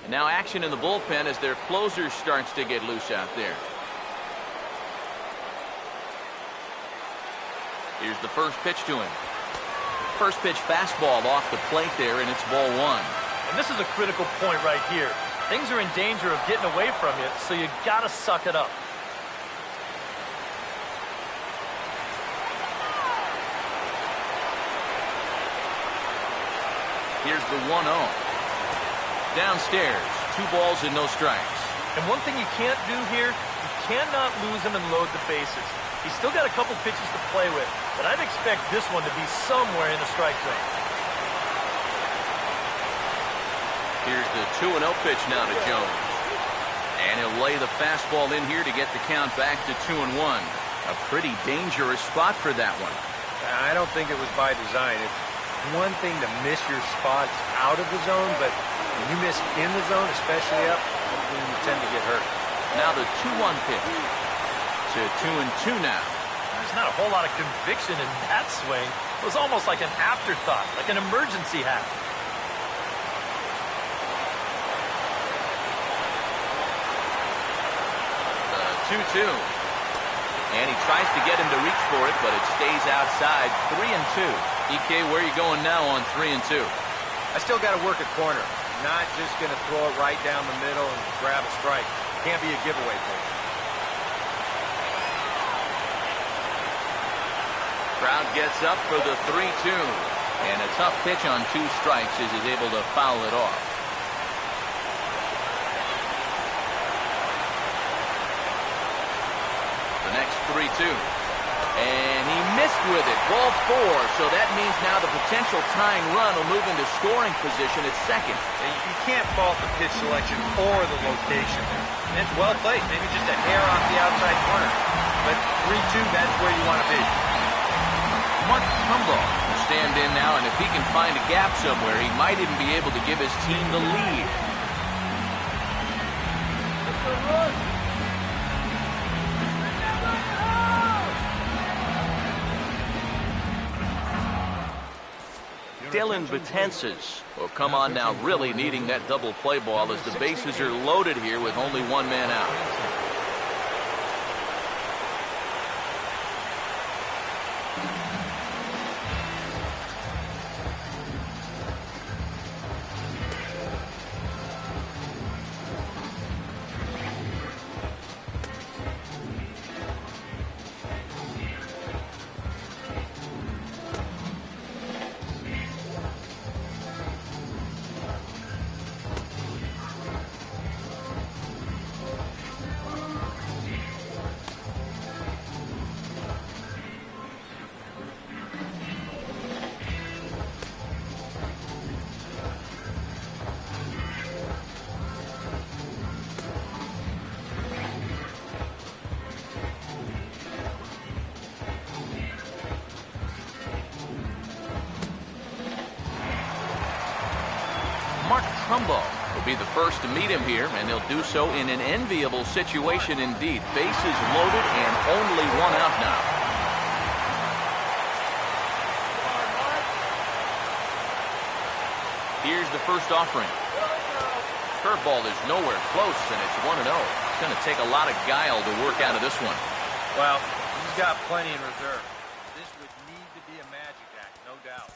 And now action in the bullpen as their closer starts to get loose out there. Here's the first pitch to him. First pitch fastball off the plate there, and it's ball 1. And this is a critical point right here. Things are in danger of getting away from you, so you gotta suck it up. Here's the 1-0. Downstairs, 2 balls and no strikes. And one thing you can't do here, you cannot lose him and load the bases. He's still got a couple pitches to play with, but I'd expect this one to be somewhere in the strike zone. Here's the 2-0 pitch now to Jones. And he'll lay the fastball in here to get the count back to 2-1. A pretty dangerous spot for that one. I don't think it was by design. It's one thing to miss your spots out of the zone, but when you miss in the zone, especially up, you tend to get hurt. Now the 2-1 pitch to 2-2 now. There's not a whole lot of conviction in that swing. It was almost like an afterthought, like an emergency hat. 2-2. And he tries to get him to reach for it, but it stays outside. 3-2. EK, where are you going now on 3-2? I still got to work a corner. Not just going to throw it right down the middle and grab a strike. Can't be a giveaway for me. Crowd gets up for the 3-2. And a tough pitch on 2 strikes as he's able to foul it off. The next 3-2. And he missed with it. Ball 4. So that means now the potential tying run will move into scoring position at second. You can't fault the pitch selection or the location there. And it's well played. Maybe just a hair off the outside corner. But 3-2, that's where you want to be. Mark Trumbo will stand in now, and if he can find a gap somewhere, he might even be able to give his team the lead. Dylan Betances will come on now, really needing that double play ball as the bases are loaded here with only 1 man out. Trumbo will be the first to meet him here, and he'll do so in an enviable situation indeed. Bases loaded and only 1 out now. Here's the first offering. Curveball is nowhere close, and it's 1-0. It's going to take a lot of guile to work out of this one. Well, he's got plenty in reserve. This would need to be a magic act, no doubt.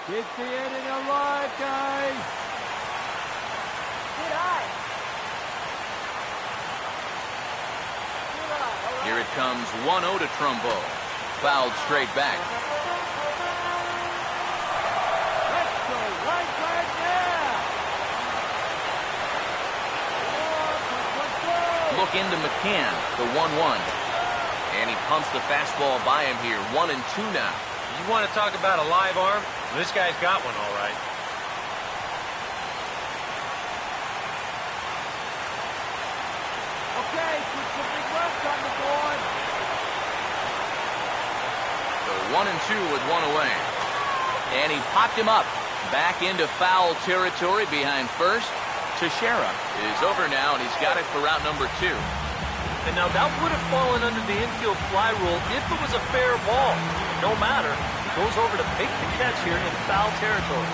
Get the inning alive, guys. Good eye. Here it comes 1-0 to Trumbo. Fouled straight back. Let's go right there. Look into McCann, the 1-1. And he pumps the fastball by him here. 1-2 now. You want to talk about a live arm? This guy's got one, all right. Okay, put some big runs on the board. So 1-2 with 1 away. And he popped him up. Back into foul territory behind first. Teixeira is over now, and he's got it for route number 2. And now that would have fallen under the infield fly rule if it was a fair ball. No matter. Goes over to make the catch here in foul territory.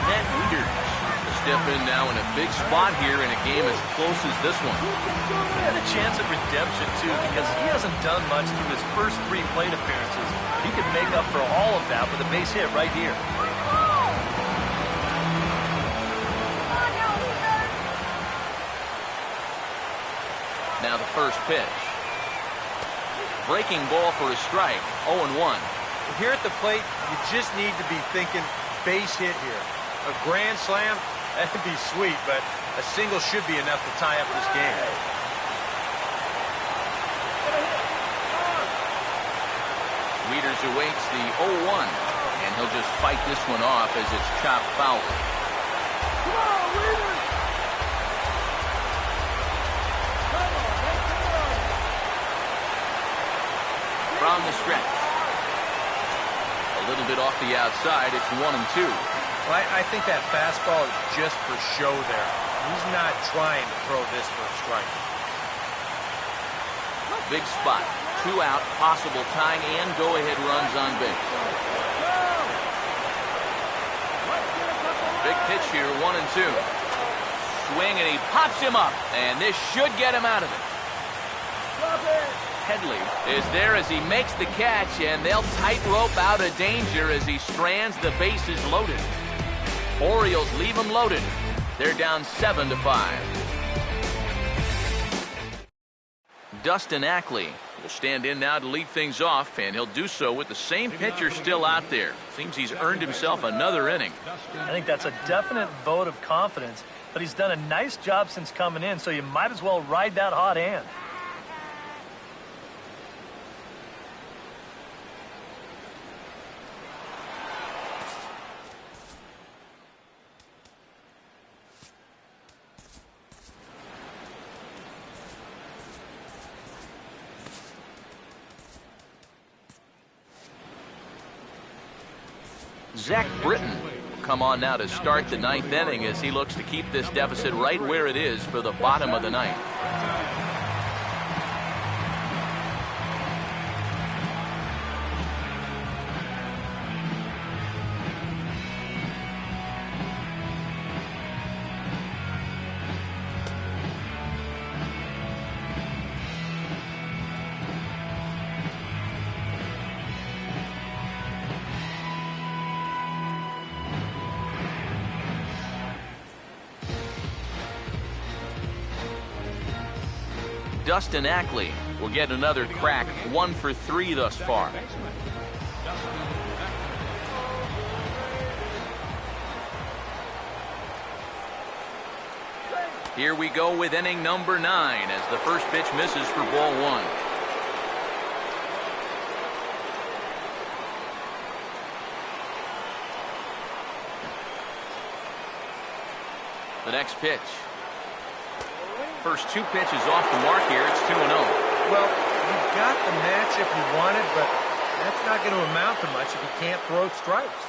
Ned Wieters to step in now in a big spot here in a game as close as this one. He had a chance at redemption, too, because he hasn't done much through his first 3 plate appearances. He could make up for all of that with a base hit right here. Now the first pitch. Breaking ball for a strike. 0-1. Here at the plate, you just need to be thinking base hit here. A grand slam, that'd be sweet, but a single should be enough to tie up this game. Wieters awaits the 0-1, and he'll just fight this one off as it's chopped foul. Come on, Wieters. From the stretch. A little bit off the outside. It's 1-2. Well, I think that fastball is just for show there. He's not trying to throw this for a strike. Big spot. 2 out. Possible tying and go-ahead runs on base. Big pitch here. 1-2. Swing, and he pops him up. And this should get him out of it. Headley is there as he makes the catch, and they'll tightrope out of danger as he strands the bases loaded. Orioles leave him loaded. They're down 7-5. Dustin Ackley will stand in now to lead things off, and he'll do so with the same pitcher still out there. Seems he's earned himself another inning. I think that's a definite vote of confidence, but he's done a nice job since coming in, so you might as well ride that hot hand. Zach Britton will come on now to start the ninth inning as he looks to keep this deficit right where it is for the bottom of the ninth. Dustin Ackley will get another crack, 1 for 3 thus far. Here we go with inning number 9 as the first pitch misses for ball 1. The next pitch. First 2 pitches off the mark here. It's 2-0. Well, you've got the matchup you wanted, but that's not going to amount to much if you can't throw strikes.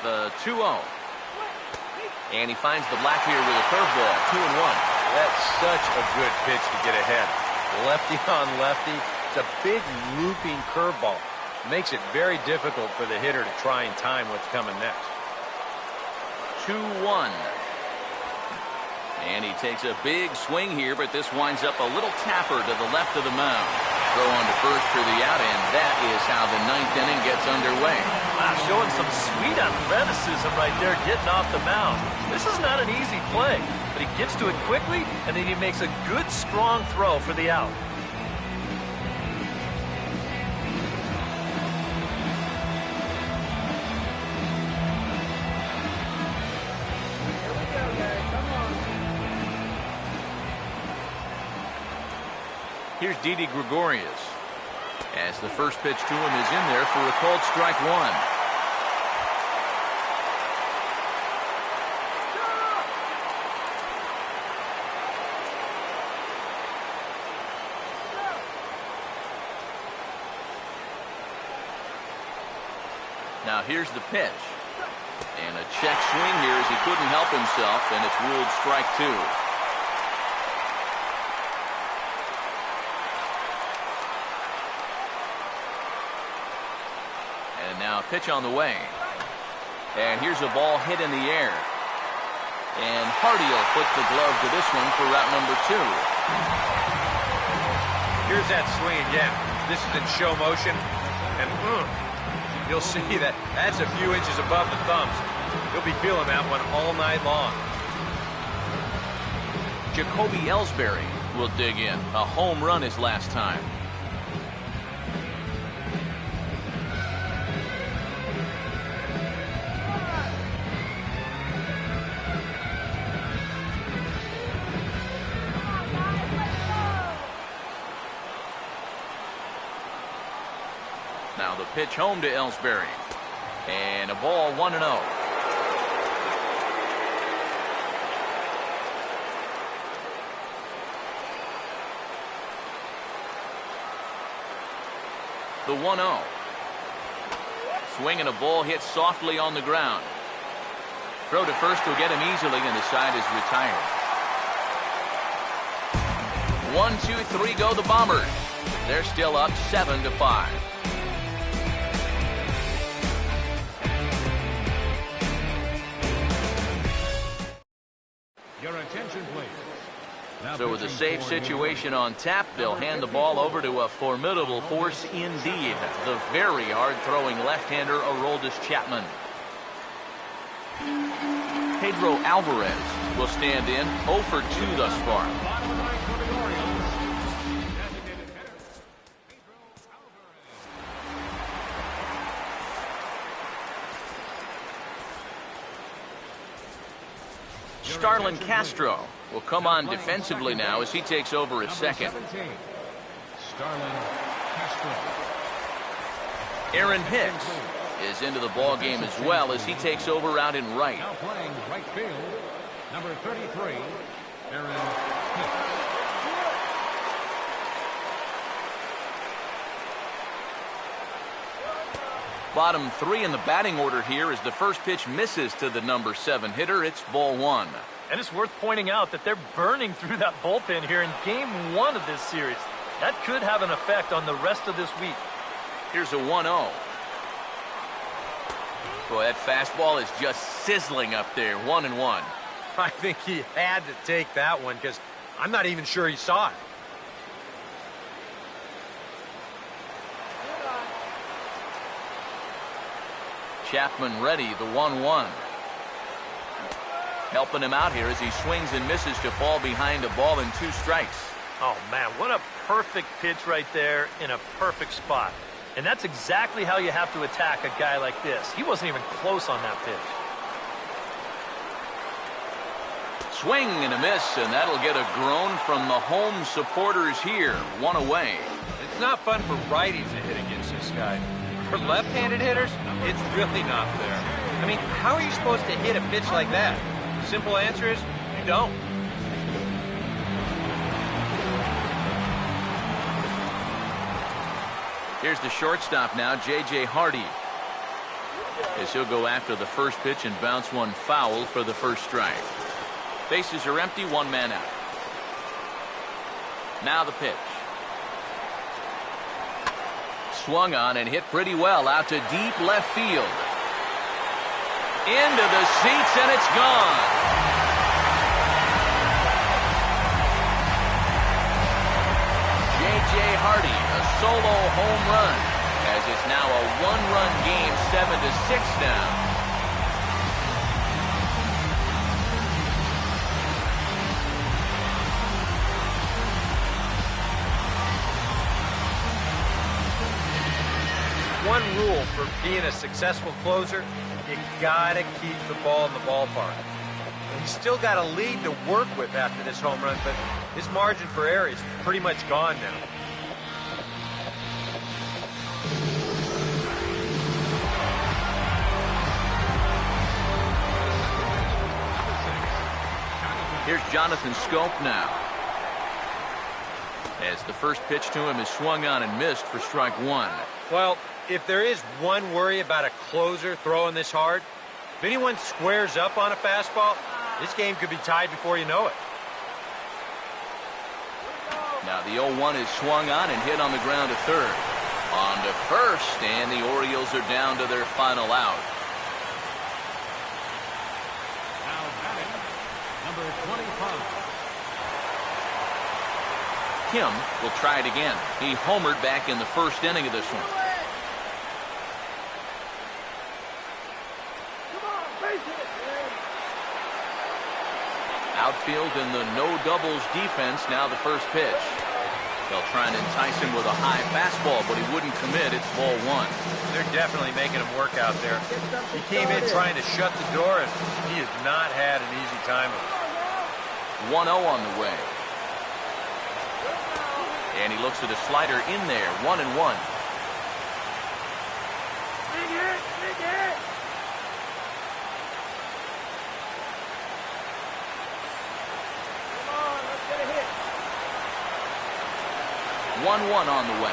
The 2-0. And he finds the black here with a curveball. 2-1. That's such a good pitch to get ahead. Lefty on lefty. It's a big looping curveball. Makes it very difficult for the hitter to try and time what's coming next. 2-1. And he takes a big swing here, but this winds up a little tapper to the left of the mound. Throw on to first for the out, and that is how the ninth inning gets underway. Wow, showing some sweet athleticism right there, getting off the mound. This is not an easy play, but he gets to it quickly, and then he makes a good, strong throw for the out. Here's Didi Gregorius as the first pitch to him is in there for a called strike 1. Now here's the pitch. And a check swing here as he couldn't help himself, and it's ruled strike 2. And now a pitch on the way. And here's a ball hit in the air. And Hardy will put the glove to this one for route number 2. Here's that swing again. This is in show motion. And you'll see that that's a few inches above the thumbs. He'll be feeling that one all night long. Jacoby Ellsbury will dig in. A home run his last time. Now the pitch home to Ellsbury. And a ball 1-0. The 1-0. Swing and a ball hit softly on the ground. Throw to first will get him easily, and the side is retired. 1, 2, 3 go the Bombers. They're still up 7-5. Your attention, please. So with a safe situation on tap, they'll hand the ball over to a formidable force indeed, the very hard-throwing left-hander Aroldis Chapman. Pedro Alvarez will stand in 0 for 2 thus far. Starlin Castro will come on defensively now as he takes over at second. Starlin Castro. Aaron Hicks is into the ball game as well as he takes over out in right. Now playing right field, number 33, Aaron Hicks. Bottom 3 in the batting order here as the first pitch misses to the number 7 hitter. It's ball 1. And it's worth pointing out that they're burning through that bullpen here in game 1 of this series. That could have an effect on the rest of this week. Here's a 1-0. Boy, that fastball is just sizzling up there. 1-1. I think he had to take that one because I'm not even sure he saw it. Chapman ready, the 1-1. Helping him out here as he swings and misses to fall behind a ball and 2 strikes. Oh, man, what a perfect pitch right there in a perfect spot. And that's exactly how you have to attack a guy like this. He wasn't even close on that pitch. Swing and a miss, and that'll get a groan from the home supporters here. 1 away. It's not fun for righties to hit against this guy. For left-handed hitters, it's really not fair. I mean, how are you supposed to hit a pitch like that? Simple answer is, you don't. Here's the shortstop now, J.J. Hardy. As he'll go after the first pitch and bounce one foul for the first strike. Bases are empty, 1 man out. Now the pitch. Swung on and hit pretty well out to deep left field. Into the seats, and it's gone. J.J. Hardy, a solo home run, as it's now a 1-run game, 7-6 now. One rule for being a successful closer, you gotta keep the ball in the ballpark. He's still got a lead to work with after this home run, but his margin for error is pretty much gone now. Here's Jonathan Scope now. As the first pitch to him is swung on and missed for strike 1. Well, if there is one worry about a closer throwing this hard, if anyone squares up on a fastball, this game could be tied before you know it. Now the 0-1 is swung on and hit on the ground to third. On to first, and the Orioles are down to their final out. Now batting, number 25. Kim will try it again. He homered back in the first inning of this one. Outfield in the no doubles defense. Now the first pitch. They'll try and entice him with a high fastball, but he wouldn't commit. It's ball 1. They're definitely making him work out there. He came in trying to shut the door, and he has not had an easy time of it. 1-0 on the way. And he looks at a slider in there. 1-1. Big hit, big hit. 1-1 on the way.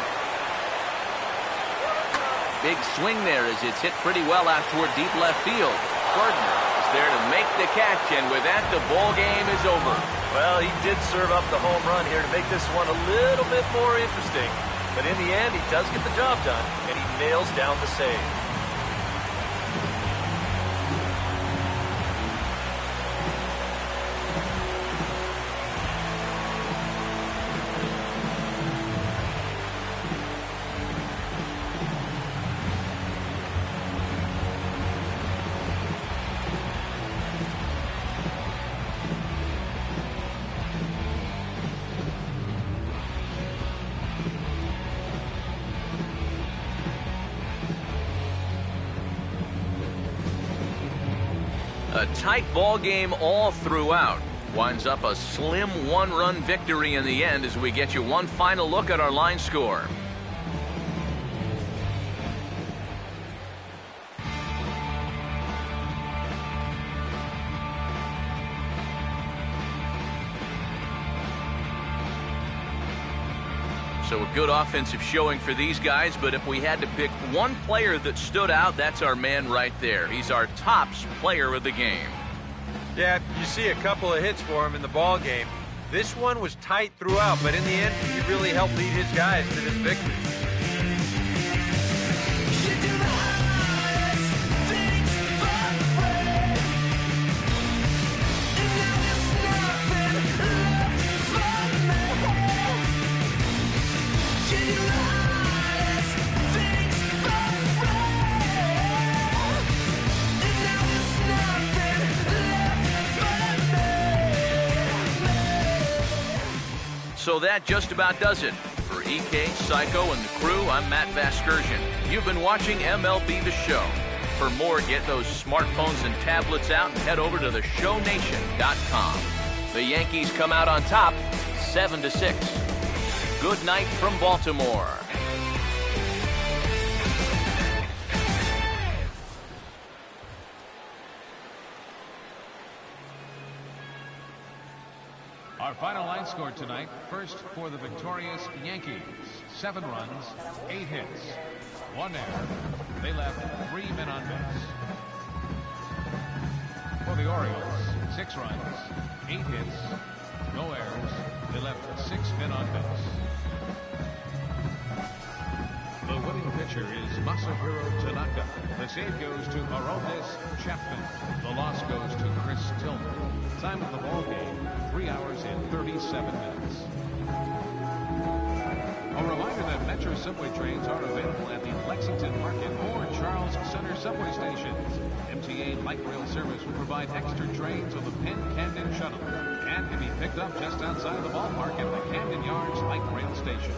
Big swing there as it's hit pretty well out toward deep left field. Gardner is there to make the catch, and with that, the ball game is over. Well, he did serve up the home run here to make this one a little bit more interesting. But in the end, he does get the job done, and he nails down the save. A tight ball game all throughout. Winds up a slim 1-run victory in the end as we get you one final look at our line score. So a good offensive showing for these guys, but if we had to pick one player that stood out, that's our man right there. He's our tops player of the game. Yeah, you see a couple of hits for him in the ball game. This one was tight throughout, but in the end, he really helped lead his guys to this victory. So that just about does it. For EK, Psycho, and the crew, I'm Matt Vasgersian. You've been watching MLB The Show. For more, get those smartphones and tablets out and head over to theshownation.com. The Yankees come out on top, 7-6. Good night from Baltimore. Our final line score tonight, first for the victorious Yankees, 7 runs, 8 hits, 1 error. They left 3 men on base. For the Orioles, 6 runs, 8 hits, no errors. They left 6 men on base. The winning pitcher is Masahiro Tanaka. The save goes to Aroldis Chapman. The loss goes to Chris Tillman. Time of the ball game, 3 hours and 37 minutes. A reminder that Metro subway trains are available at the Lexington Market or Charles Center subway stations. MTA light rail service will provide extra trains on the Penn Camden Shuttle and can be picked up just outside the ballpark at the Camden Yards light rail station.